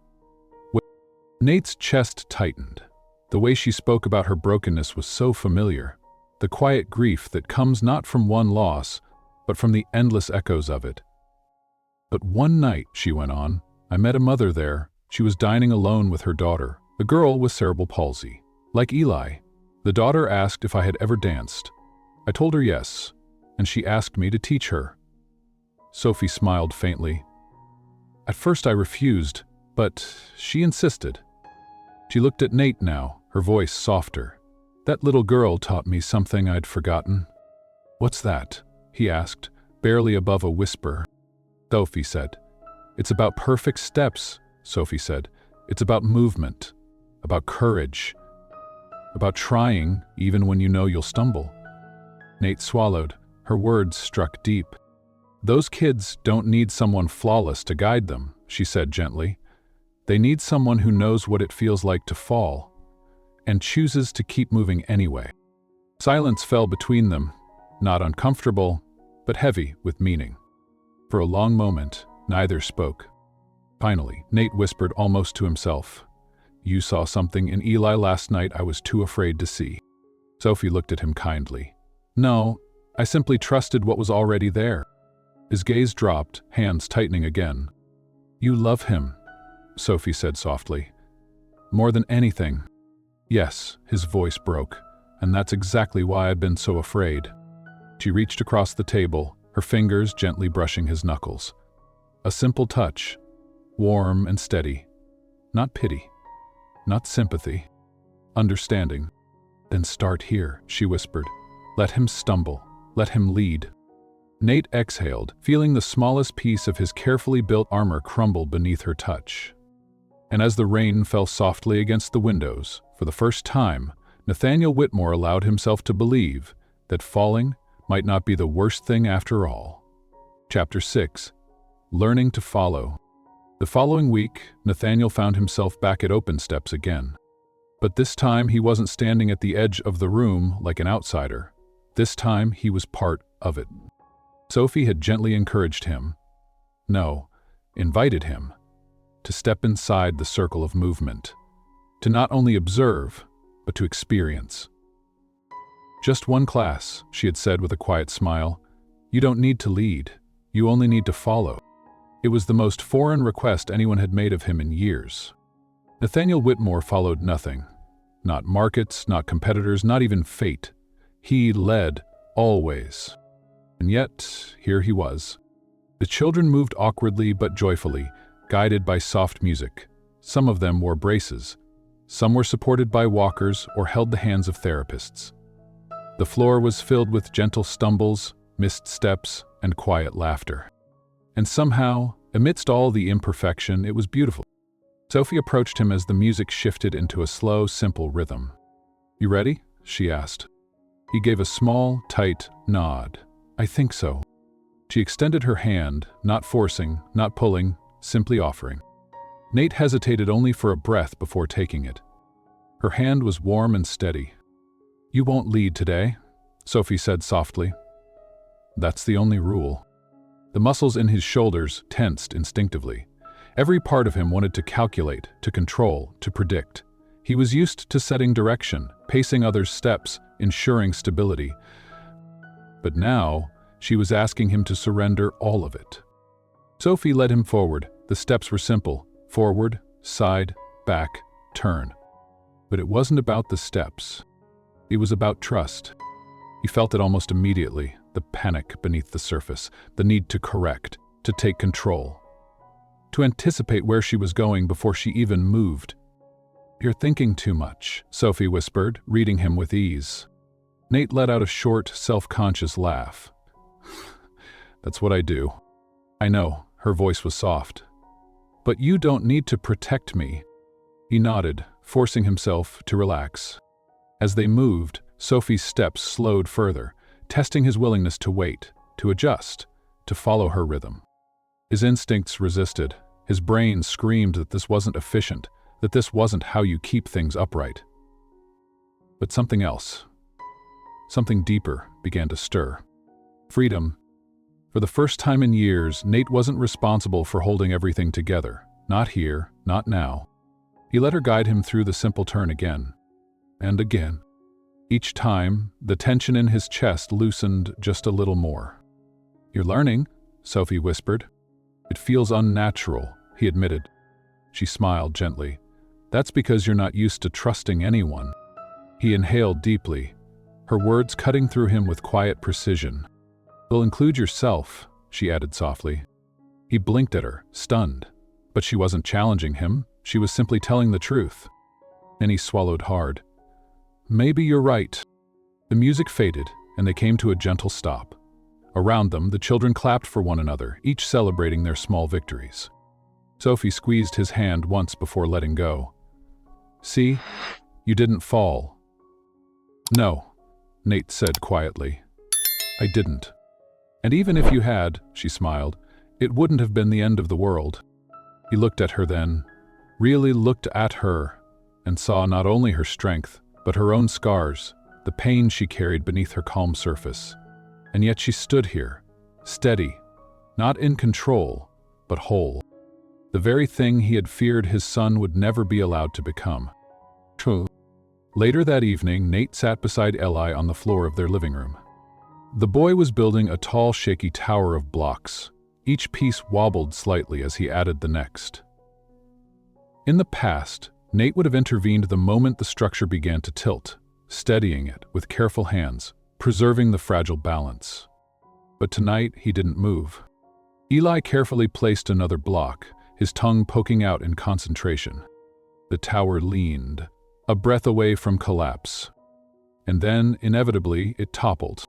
Nate's chest tightened. The way she spoke about her brokenness was so familiar. The quiet grief that comes not from one loss, but from the endless echoes of it. "But one night," she went on, "I met a mother there. She was dining alone with her daughter, a girl with cerebral palsy. Like Eli. The daughter asked if I had ever danced. I told her yes, and she asked me to teach her." Sophie smiled faintly. "At first I refused, but she insisted." She looked at Nate now, her voice softer. "That little girl taught me something I'd forgotten." "What's that?" he asked, barely above a whisper. Sophie said. "It's about perfect steps," Sophie said. "It's about movement, about courage, about trying even when you know you'll stumble." Nate swallowed. Her words struck deep. "Those kids don't need someone flawless to guide them," she said gently. "They need someone who knows what it feels like to fall, and chooses to keep moving anyway." Silence fell between them, not uncomfortable, but heavy with meaning. For a long moment, neither spoke. Finally, Nate whispered almost to himself, "You saw something in Eli last night I was too afraid to see." Sophie looked at him kindly. "No, I simply trusted what was already there." His gaze dropped, hands tightening again. "You love him," Sophie said softly. "More than anything." "Yes," his voice broke, "and that's exactly why I've been so afraid." She reached across the table, her fingers gently brushing his knuckles. A simple touch, warm and steady. Not pity, not sympathy, understanding. "Then start here," she whispered. "Let him stumble, let him lead." Nate exhaled, feeling the smallest piece of his carefully built armor crumble beneath her touch. And as the rain fell softly against the windows, for the first time, Nathaniel Whitmore allowed himself to believe that falling might not be the worst thing after all. Chapter 6. Learning to Follow. The following week, Nathaniel found himself back at Open Steps again. But this time he wasn't standing at the edge of the room like an outsider. This time he was part of it. Sophie had gently encouraged him, no, invited him, to step inside the circle of movement, to not only observe, but to experience. "Just one class," she had said with a quiet smile. "You don't need to lead, you only need to follow." It was the most foreign request anyone had made of him in years. Nathaniel Whitmore followed nothing. Not markets, not competitors, not even fate. He led, always. And yet, here he was. The children moved awkwardly but joyfully, guided by soft music. Some of them wore braces. Some were supported by walkers or held the hands of therapists. The floor was filled with gentle stumbles, missed steps, and quiet laughter. And somehow, amidst all the imperfection, it was beautiful. Sophie approached him as the music shifted into a slow, simple rhythm. "You ready?" she asked. He gave a small, tight nod. "I think so." She extended her hand, not forcing, not pulling, simply offering. Nate hesitated only for a breath before taking it. Her hand was warm and steady. "You won't lead today," Sophie said softly. "That's the only rule." The muscles in his shoulders tensed instinctively. Every part of him wanted to calculate, to control, to predict. He was used to setting direction, pacing others' steps, ensuring stability. But now, she was asking him to surrender all of it. Sophie led him forward. The steps were simple: forward, side, back, turn. But it wasn't about the steps. It was about trust. He felt it almost immediately, the panic beneath the surface, the need to correct, to take control, to anticipate where she was going before she even moved. "You're thinking too much," Sophie whispered, reading him with ease. Nate let out a short, self-conscious laugh. "That's what I do." "I know," her voice was soft. "But you don't need to protect me." He nodded, forcing himself to relax. As they moved, Sophie's steps slowed further, testing his willingness to wait, to adjust, to follow her rhythm. His instincts resisted. His brain screamed that this wasn't efficient, that this wasn't how you keep things upright. But something else, something deeper, began to stir. Freedom. For the first time in years, Nate wasn't responsible for holding everything together. Not here, not now. He let her guide him through the simple turn again. And again. Each time, the tension in his chest loosened just a little more. "You're learning," Sophie whispered. "It feels unnatural," he admitted. She smiled gently. "That's because you're not used to trusting anyone." He inhaled deeply, her words cutting through him with quiet precision. "Will include yourself," she added softly. He blinked at her, stunned. But she wasn't challenging him, she was simply telling the truth. And he swallowed hard. "Maybe you're right." The music faded, and they came to a gentle stop. Around them, the children clapped for one another, each celebrating their small victories. Sophie squeezed his hand once before letting go. "See? You didn't fall." "No," Nate said quietly. "I didn't. And even if you had," she smiled, "it wouldn't have been the end of the world." He looked at her then, really looked at her, and saw not only her strength, but her own scars, the pain she carried beneath her calm surface. And yet she stood here, steady, not in control, but whole. The very thing he had feared his son would never be allowed to become. True. Later that evening, Nate sat beside Eli on the floor of their living room. The boy was building a tall, shaky tower of blocks, Each piece wobbled slightly as he added the next. In the past, Nate would have intervened the moment the structure began to tilt, steadying it with careful hands, preserving the fragile balance. But tonight, he didn't move. Eli carefully placed another block, his tongue poking out in concentration. The tower leaned, a breath away from collapse. And then, inevitably, it toppled.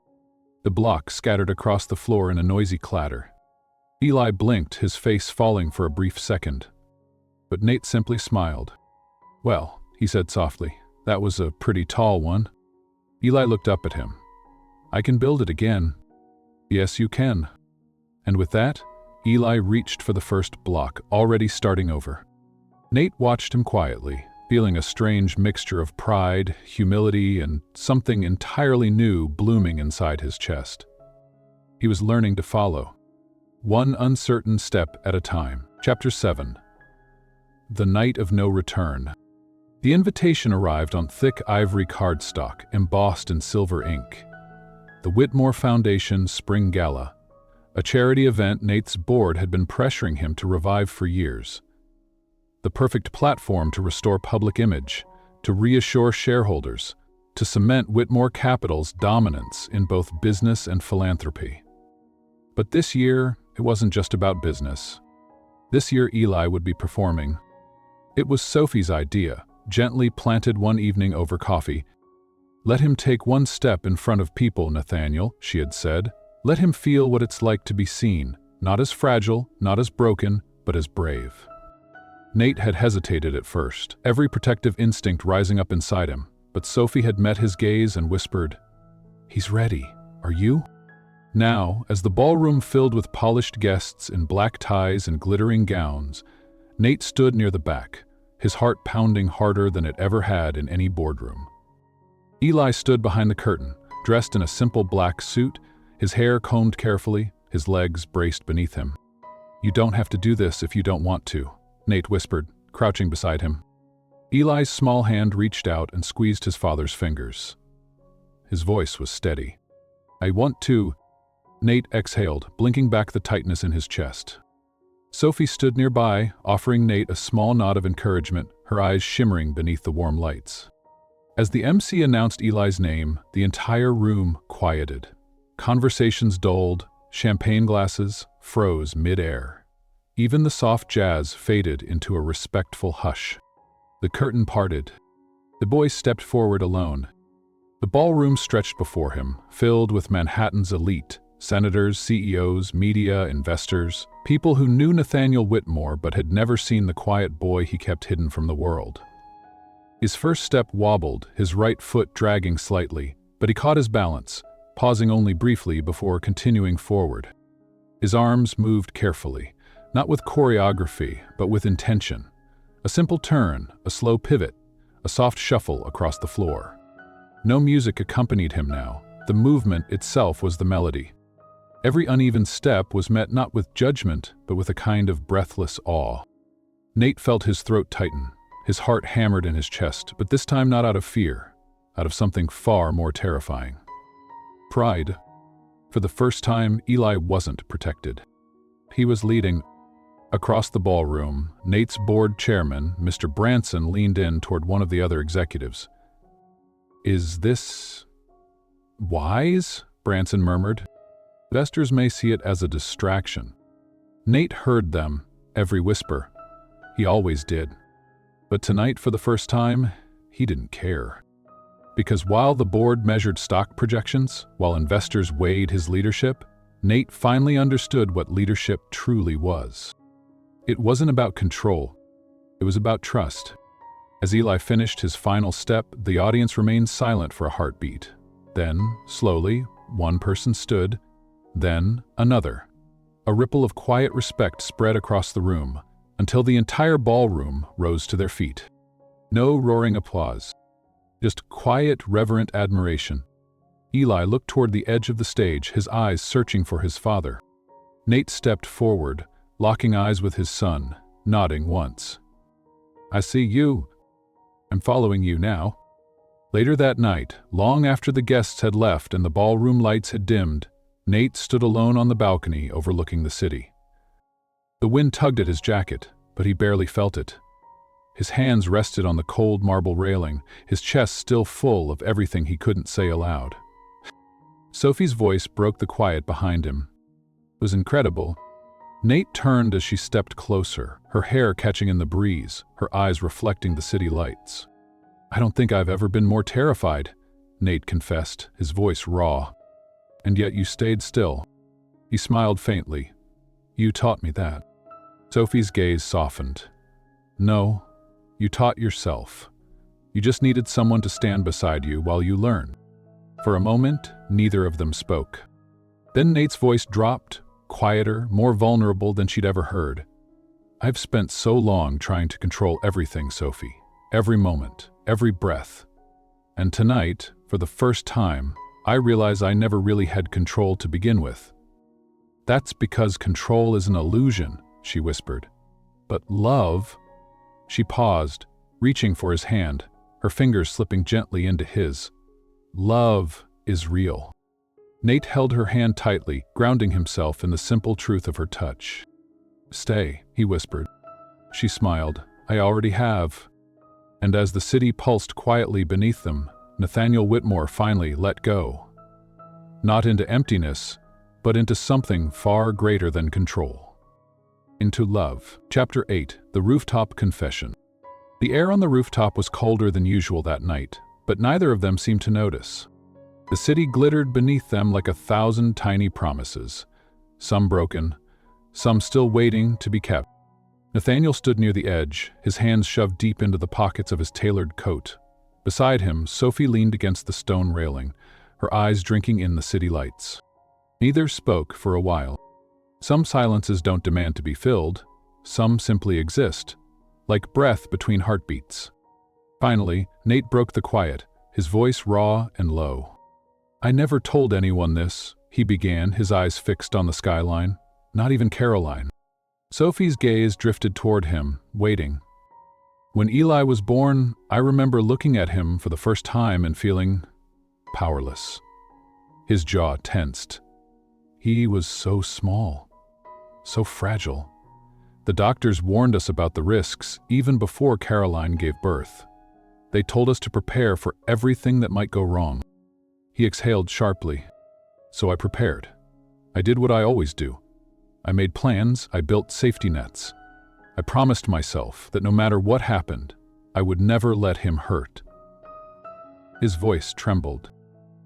The block scattered across the floor in a noisy clatter. Eli blinked, his face falling for a brief second. But Nate simply smiled. "Well," he said softly, "that was a pretty tall one." Eli looked up at him. "I can build it again." "Yes, you can." And with that, Eli reached for the first block, already starting over. Nate watched him quietly, feeling a strange mixture of pride, humility, and something entirely new blooming inside his chest. He was learning to follow, one uncertain step at a time. Chapter 7. The Night of No Return. The invitation arrived on thick ivory cardstock embossed in silver ink. The Whitmore Foundation Spring Gala, a charity event Nate's board had been pressuring him to revive for years. The perfect platform to restore public image, to reassure shareholders, to cement Whitmore Capital's dominance in both business and philanthropy. But this year, it wasn't just about business. This year, Eli would be performing. It was Sophie's idea, gently planted one evening over coffee. "Let him take one step in front of people, Nathaniel," she had said. "Let him feel what it's like to be seen, not as fragile, not as broken, but as brave." Nate had hesitated at first, every protective instinct rising up inside him, but Sophie had met his gaze and whispered, "He's ready. Are you?" Now, as the ballroom filled with polished guests in black ties and glittering gowns, Nate stood near the back, his heart pounding harder than it ever had in any boardroom. Eli stood behind the curtain, dressed in a simple black suit, his hair combed carefully, his legs braced beneath him. "You don't have to do this if you don't want to," Nate whispered, crouching beside him. Eli's small hand reached out and squeezed his father's fingers. His voice was steady. "I want to." Nate exhaled, blinking back the tightness in his chest. Sophie stood nearby, offering Nate a small nod of encouragement, her eyes shimmering beneath the warm lights. As the MC announced Eli's name, the entire room quieted. Conversations dulled, champagne glasses froze mid-air. Even the soft jazz faded into a respectful hush. The curtain parted. The boy stepped forward alone. The ballroom stretched before him, filled with Manhattan's elite, senators, CEOs, media, investors, people who knew Nathaniel Whitmore but had never seen the quiet boy he kept hidden from the world. His first step wobbled, his right foot dragging slightly, but he caught his balance, pausing only briefly before continuing forward. His arms moved carefully, not with choreography, but with intention. A simple turn, a slow pivot, a soft shuffle across the floor. No music accompanied him now. The movement itself was the melody. Every uneven step was met not with judgment, but with a kind of breathless awe. Nate felt his throat tighten, his heart hammered in his chest, but this time not out of fear, out of something far more terrifying. Pride. For the first time, Eli wasn't protected. He was leading. Across the ballroom, Nate's board chairman, Mr. Branson, leaned in toward one of the other executives. "Is this wise?" Branson murmured. "Investors may see it as a distraction." Nate heard them, every whisper. He always did. But tonight, for the first time, he didn't care. Because while the board measured stock projections, while investors weighed his leadership, Nate finally understood what leadership truly was. It wasn't about control. It was about trust. As Eli finished his final step, the audience remained silent for a heartbeat. Then, slowly, one person stood, then another. A ripple of quiet respect spread across the room, until the entire ballroom rose to their feet. No roaring applause. Just quiet, reverent admiration. Eli looked toward the edge of the stage, his eyes searching for his father. Nate stepped forward, locking eyes with his son, nodding once. "I see you. I'm following you now." Later that night, long after the guests had left and the ballroom lights had dimmed, Nate stood alone on the balcony overlooking the city. The wind tugged at his jacket, but he barely felt it. His hands rested on the cold marble railing, his chest still full of everything he couldn't say aloud. Sophie's voice broke the quiet behind him. It was incredible. Nate turned as she stepped closer, her hair catching in the breeze, her eyes reflecting the city lights. "I don't think I've ever been more terrified," Nate confessed, his voice raw. "And yet you stayed still." He smiled faintly. "You taught me that." Sophie's gaze softened. "No, you taught yourself. You just needed someone to stand beside you while you learned." For a moment, neither of them spoke. Then Nate's voice dropped, quieter, more vulnerable than she'd ever heard. "I've spent so long trying to control everything, Sophie. Every moment, every breath. And tonight, for the first time, I realize I never really had control to begin with." "That's because control is an illusion," she whispered. "But love—" She paused, reaching for his hand, her fingers slipping gently into his. "Love is real." Nate held her hand tightly, grounding himself in the simple truth of her touch. "Stay," he whispered. She smiled. "I already have." And as the city pulsed quietly beneath them, Nathaniel Whitmore finally let go. Not into emptiness, but into something far greater than control. Into love. Chapter 8. The Rooftop Confession. The air on the rooftop was colder than usual that night, but neither of them seemed to notice. The city glittered beneath them like 1,000 tiny promises, some broken, some still waiting to be kept. Nathaniel stood near the edge, his hands shoved deep into the pockets of his tailored coat. Beside him, Sophie leaned against the stone railing, her eyes drinking in the city lights. Neither spoke for a while. Some silences don't demand to be filled, some simply exist, like breath between heartbeats. Finally, Nate broke the quiet, his voice raw and low. "I never told anyone this," he began, his eyes fixed on the skyline. "Not even Caroline." Sophie's gaze drifted toward him, waiting. "When Eli was born, I remember looking at him for the first time and feeling powerless." His jaw tensed. He was so small, so fragile. The doctors warned us about the risks even before Caroline gave birth. They told us to prepare for everything that might go wrong. He exhaled sharply. So I prepared. I did what I always do. I made plans, I built safety nets. I promised myself that no matter what happened, I would never let him hurt. His voice trembled.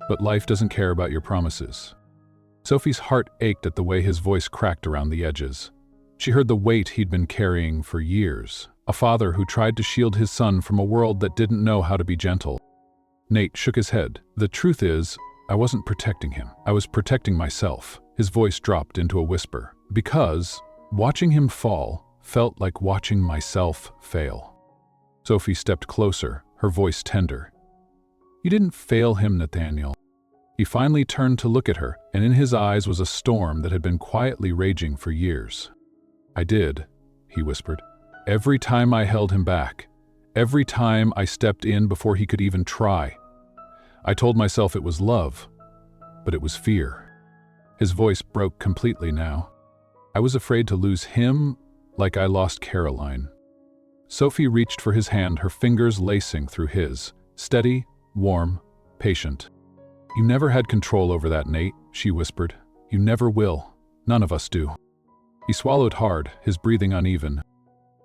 "But life doesn't care about your promises." Sophie's heart ached at the way his voice cracked around the edges. She heard the weight he'd been carrying for years, a father who tried to shield his son from a world that didn't know how to be gentle. Nate shook his head. "The truth is, I wasn't protecting him. I was protecting myself." His voice dropped into a whisper. "Because watching him fall felt like watching myself fail." Sophie stepped closer, her voice tender. "You didn't fail him, Nathaniel." He finally turned to look at her, and in his eyes was a storm that had been quietly raging for years. "I did," he whispered. "Every time I held him back, every time I stepped in before he could even try. I told myself it was love, but it was fear." His voice broke completely now. "I was afraid to lose him like I lost Caroline." Sophie reached for his hand, her fingers lacing through his, steady, warm, patient. "You never had control over that, Nate," she whispered. "You never will. None of us do." He swallowed hard, his breathing uneven.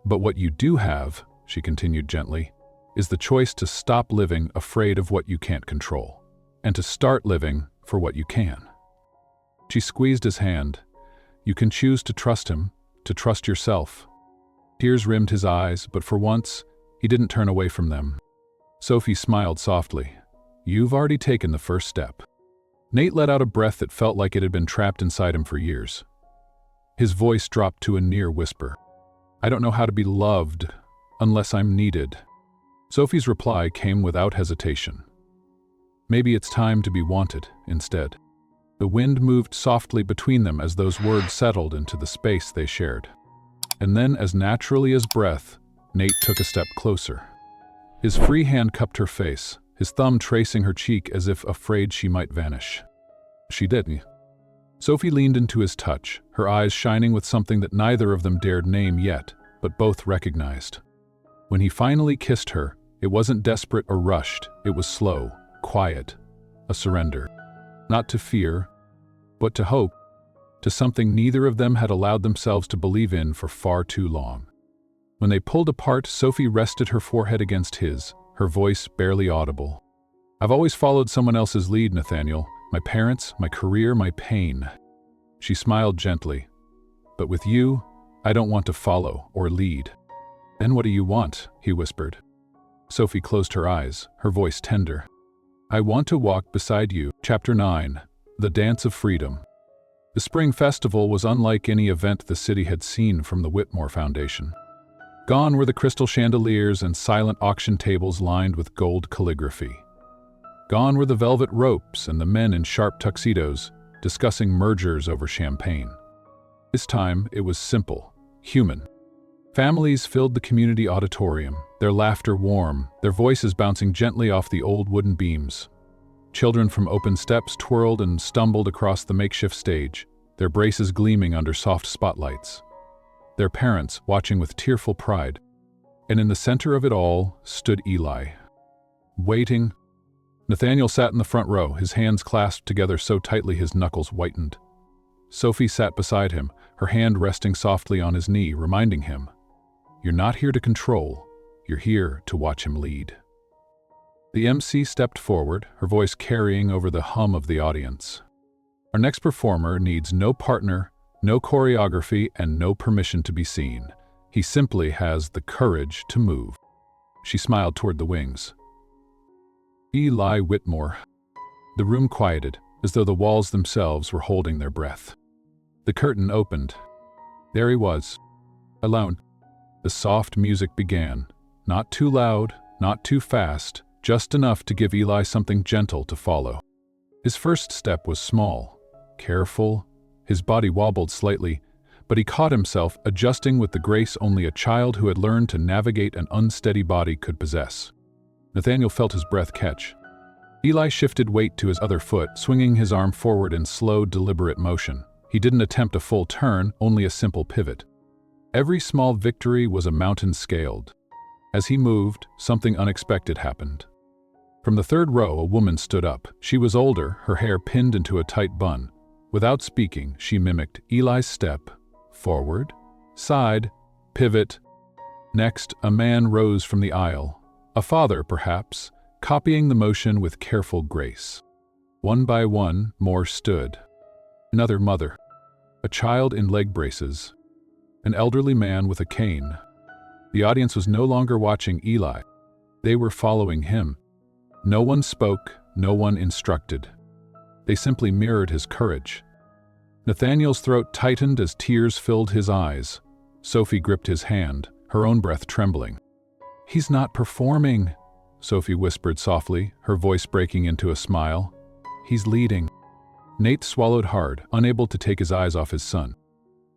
"But what you do have," she continued gently, "is the choice to stop living afraid of what you can't control, and to start living for what you can." She squeezed his hand. "You can choose to trust him, to trust yourself." Tears rimmed his eyes, but for once, he didn't turn away from them. Sophie smiled softly. "You've already taken the first step." Nate let out a breath that felt like it had been trapped inside him for years. His voice dropped to a near whisper. "I don't know how to be loved unless I'm needed." Sophie's reply came without hesitation. "Maybe it's time to be wanted instead." The wind moved softly between them as those words settled into the space they shared. And then, as naturally as breath, Nate took a step closer. His free hand cupped her face, his thumb tracing her cheek as if afraid she might vanish. She didn't. Sophie leaned into his touch, her eyes shining with something that neither of them dared name yet, but both recognized. When he finally kissed her, it wasn't desperate or rushed, it was slow, quiet, a surrender. Not to fear, but to hope, to something neither of them had allowed themselves to believe in for far too long. When they pulled apart, Sophie rested her forehead against his, her voice barely audible. "I've always followed someone else's lead, Nathaniel. My parents, my career, my pain." She smiled gently. "But with you, I don't want to follow or lead." "Then what do you want?" he whispered. Sophie closed her eyes, her voice tender. "I want to walk beside you." Chapter 9. The Dance of Freedom. The spring festival was unlike any event the city had seen from the Whitmore Foundation. Gone were the crystal chandeliers and silent auction tables lined with gold calligraphy. Gone were the velvet ropes and the men in sharp tuxedos discussing mergers over champagne. This time, it was simple, human. Families filled the community auditorium, their laughter warm, their voices bouncing gently off the old wooden beams. Children from open steps twirled and stumbled across the makeshift stage, their braces gleaming under soft spotlights. Their parents watching with tearful pride. And in the center of it all stood Eli. Waiting. Nathaniel sat in the front row, his hands clasped together so tightly his knuckles whitened. Sophie sat beside him, her hand resting softly on his knee, reminding him, "You're not here to control, you're here to watch him lead." The MC stepped forward, her voice carrying over the hum of the audience. "Our next performer needs no partner, no choreography, and no permission to be seen. He simply has the courage to move." She smiled toward the wings. Eli Whitmore. The room quieted, as though the walls themselves were holding their breath. The curtain opened. There he was, alone. The soft music began, not too loud, not too fast, just enough to give Eli something gentle to follow. His first step was small, careful. His body wobbled slightly, but he caught himself adjusting with the grace only a child who had learned to navigate an unsteady body could possess. Nathaniel felt his breath catch. Eli shifted weight to his other foot, swinging his arm forward in slow, deliberate motion. He didn't attempt a full turn, only a simple pivot. Every small victory was a mountain scaled. As he moved, something unexpected happened. From the third row, a woman stood up. She was older, her hair pinned into a tight bun. Without speaking, she mimicked Eli's step. Forward, side, pivot. Next, a man rose from the aisle. A father, perhaps, copying the motion with careful grace. One by one, more stood. Another mother. A child in leg braces. An elderly man with a cane. The audience was no longer watching Eli. They were following him. No one spoke, no one instructed. They simply mirrored his courage. Nathaniel's throat tightened as tears filled his eyes. Sophie gripped his hand, her own breath trembling. "He's not performing," Sophie whispered softly, her voice breaking into a smile. "He's leading." Nate swallowed hard, unable to take his eyes off his son.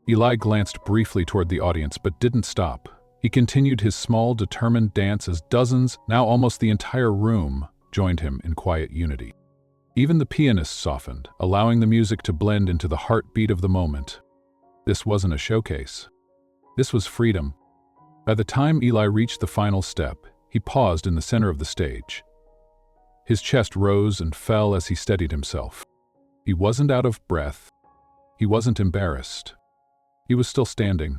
Eli glanced briefly toward the audience but didn't stop. He continued his small, determined dance as dozens, now almost the entire room, joined him in quiet unity. Even the pianist softened, allowing the music to blend into the heartbeat of the moment. This wasn't a showcase. This was freedom. By the time Eli reached the final step, he paused in the center of the stage. His chest rose and fell as he steadied himself. He wasn't out of breath. He wasn't embarrassed. He was still standing.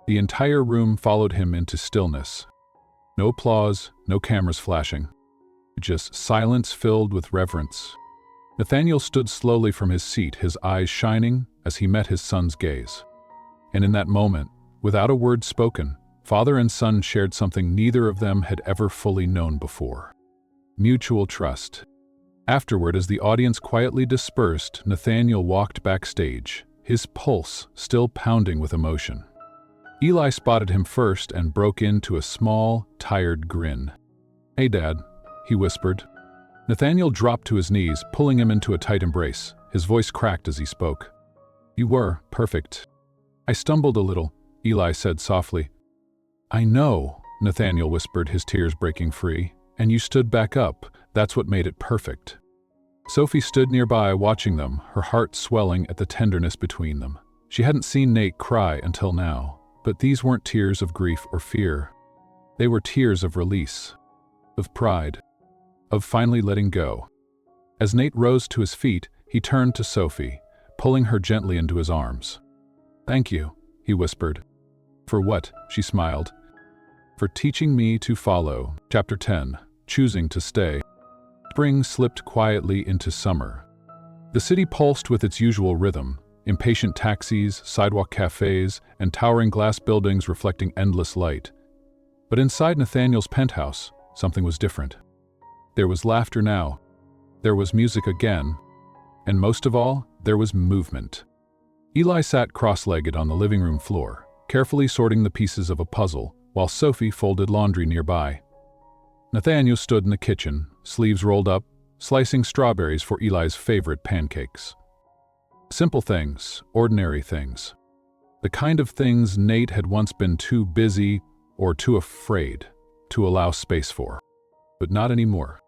The entire room followed him into stillness. No applause, no cameras flashing. Just silence filled with reverence. Nathaniel stood slowly from his seat, his eyes shining as he met his son's gaze. And in that moment, without a word spoken, father and son shared something neither of them had ever fully known before. Mutual trust. Afterward, as the audience quietly dispersed, Nathaniel walked backstage, his pulse still pounding with emotion. Eli spotted him first and broke into a small, tired grin. "Hey, Dad," he whispered. Nathaniel dropped to his knees, pulling him into a tight embrace. His voice cracked as he spoke. "You were perfect." "I stumbled a little," Eli said softly. "I know," Nathaniel whispered, his tears breaking free. "And you stood back up. That's what made it perfect." Sophie stood nearby watching them, her heart swelling at the tenderness between them. She hadn't seen Nate cry until now, but these weren't tears of grief or fear. They were tears of release, of pride, of finally letting go. As Nate rose to his feet, he turned to Sophie, pulling her gently into his arms. "Thank you," he whispered. "For what?" she smiled. "For teaching me to follow." Chapter 10. Choosing to stay. Spring slipped quietly into summer. The city pulsed with its usual rhythm, impatient taxis, sidewalk cafes, and towering glass buildings reflecting endless light. But inside Nathaniel's penthouse, something was different. There was laughter now. There was music again. And most of all, there was movement. Eli sat cross-legged on the living room floor, carefully sorting the pieces of a puzzle, while Sophie folded laundry nearby. Nathaniel stood in the kitchen, sleeves rolled up, slicing strawberries for Eli's favorite pancakes. Simple things, ordinary things. The kind of things Nate had once been too busy or too afraid to allow space for. But not anymore.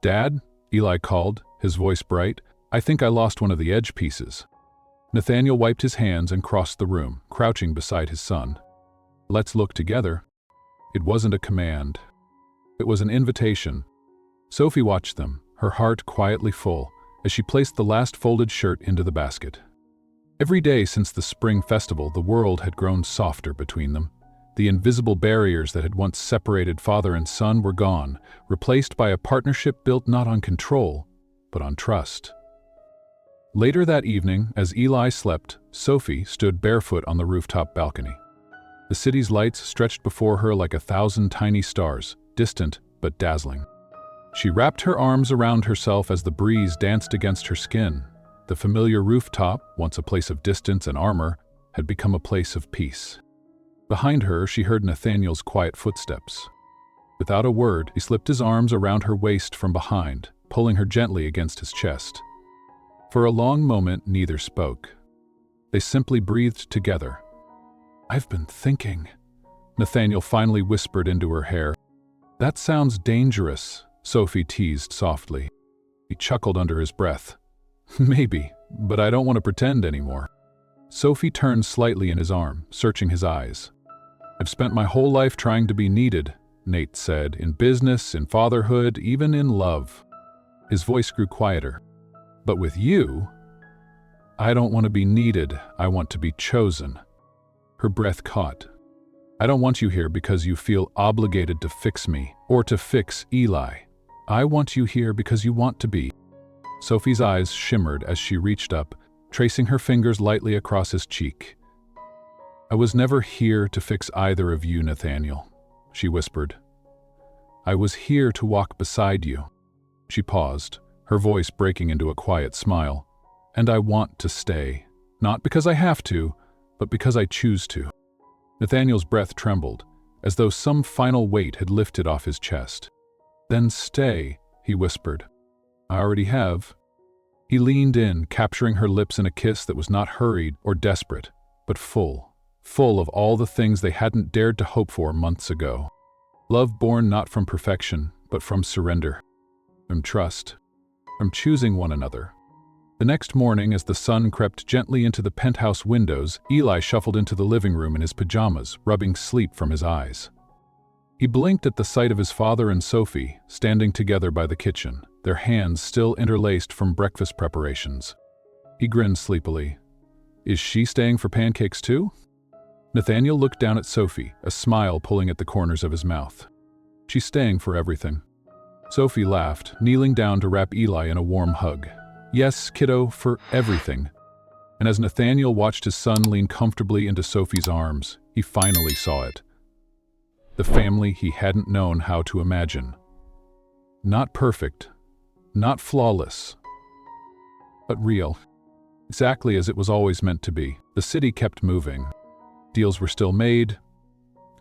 "Dad?" Eli called, his voice bright. "I think I lost one of the edge pieces." Nathaniel wiped his hands and crossed the room, crouching beside his son. "Let's look together." It wasn't a command. It was an invitation. Sophie watched them, her heart quietly full, as she placed the last folded shirt into the basket. Every day since the spring festival, the world had grown softer between them. The invisible barriers that had once separated father and son were gone, replaced by a partnership built not on control, but on trust. Later that evening, as Eli slept, Sophie stood barefoot on the rooftop balcony. The city's lights stretched before her like 1,000 tiny stars, distant but dazzling. She wrapped her arms around herself as the breeze danced against her skin. The familiar rooftop, once a place of distance and armor, had become a place of peace. Behind her, she heard Nathaniel's quiet footsteps. Without a word, he slipped his arms around her waist from behind, pulling her gently against his chest. For a long moment, neither spoke. They simply breathed together. "I've been thinking," Nathaniel finally whispered into her hair. "That sounds dangerous," Sophie teased softly. He chuckled under his breath. "Maybe, but I don't want to pretend anymore." Sophie turned slightly in his arm, searching his eyes. "I've spent my whole life trying to be needed," Nate said, "in business, in fatherhood, even in love." His voice grew quieter. "But with you, I don't want to be needed, I want to be chosen." Her breath caught. "I don't want you here because you feel obligated to fix me, or to fix Eli. I want you here because you want to be." Sophie's eyes shimmered as she reached up, tracing her fingers lightly across his cheek. "I was never here to fix either of you, Nathaniel," she whispered. "I was here to walk beside you." She paused, her voice breaking into a quiet smile. "And I want to stay, not because I have to, but because I choose to." Nathaniel's breath trembled, as though some final weight had lifted off his chest. "Then stay," he whispered. "I already have." He leaned in, capturing her lips in a kiss that was not hurried or desperate, but full of all the things they hadn't dared to hope for months ago. Love born not from perfection, but from surrender, from trust, from choosing one another. The next morning, as the sun crept gently into the penthouse windows, Eli shuffled into the living room in his pajamas, rubbing sleep from his eyes. He blinked at the sight of his father and Sophie, standing together by the kitchen, their hands still interlaced from breakfast preparations. He grinned sleepily. "Is she staying for pancakes too?" Nathaniel looked down at Sophie, a smile pulling at the corners of his mouth. "She's staying for everything." Sophie laughed, kneeling down to wrap Eli in a warm hug. "Yes, kiddo, for everything." And as Nathaniel watched his son lean comfortably into Sophie's arms, he finally saw it. The family he hadn't known how to imagine. Not perfect, not flawless, but real. Exactly as it was always meant to be. The city kept moving. Deals were still made.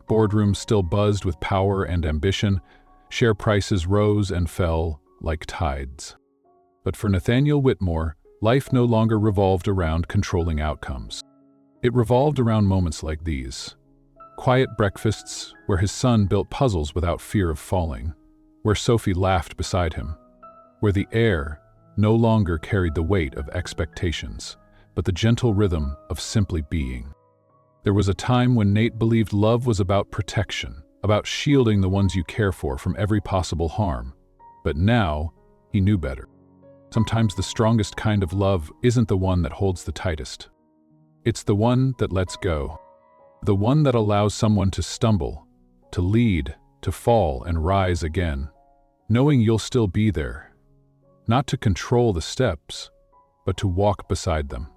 Boardrooms still buzzed with power and ambition. Share prices rose and fell like tides. But for Nathaniel Whitmore, life no longer revolved around controlling outcomes. It revolved around moments like these. Quiet breakfasts where his son built puzzles without fear of falling, where Sophie laughed beside him, where the air, no longer carried the weight of expectations, but the gentle rhythm of simply being. There was a time when Nate believed love was about protection, about shielding the ones you care for from every possible harm. But now, he knew better. Sometimes the strongest kind of love isn't the one that holds the tightest. It's the one that lets go. The one that allows someone to stumble, to lead, to fall and rise again, knowing you'll still be there. Not to control the steps, but to walk beside them.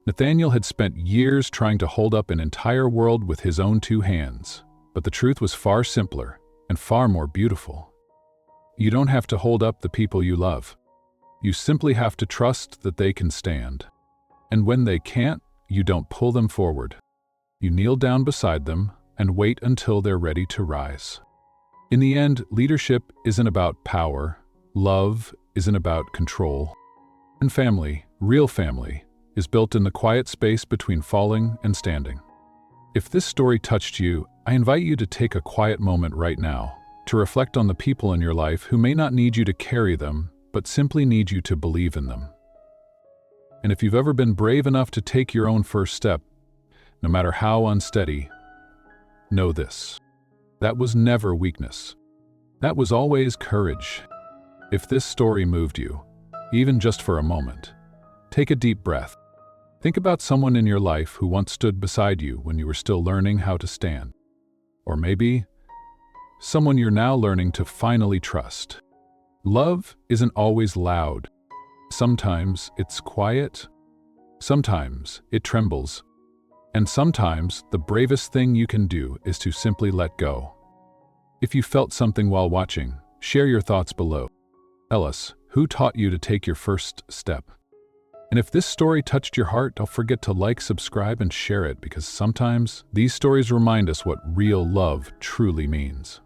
Nathaniel had spent years trying to hold up an entire world with his own two hands, but the truth was far simpler and far more beautiful. You don't have to hold up the people you love. You simply have to trust that they can stand. And when they can't, you don't pull them forward. You kneel down beside them and wait until they're ready to rise. In the end, leadership isn't about power, love isn't about control, and family, real family, is built in the quiet space between falling and standing. If this story touched you, I invite you to take a quiet moment right now to reflect on the people in your life who may not need you to carry them, but simply need you to believe in them. And if you've ever been brave enough to take your own first step, no matter how unsteady, know this: that was never weakness. That was always courage. If this story moved you, even just for a moment, take a deep breath. Think about someone in your life who once stood beside you when you were still learning how to stand. Or maybe someone you're now learning to finally trust. Love isn't always loud. Sometimes it's quiet. Sometimes it trembles. And sometimes the bravest thing you can do is to simply let go. If you felt something while watching, share your thoughts below. Tell us who taught you to take your first step. And if this story touched your heart, don't forget to like, subscribe, and share it, because sometimes these stories remind us what real love truly means.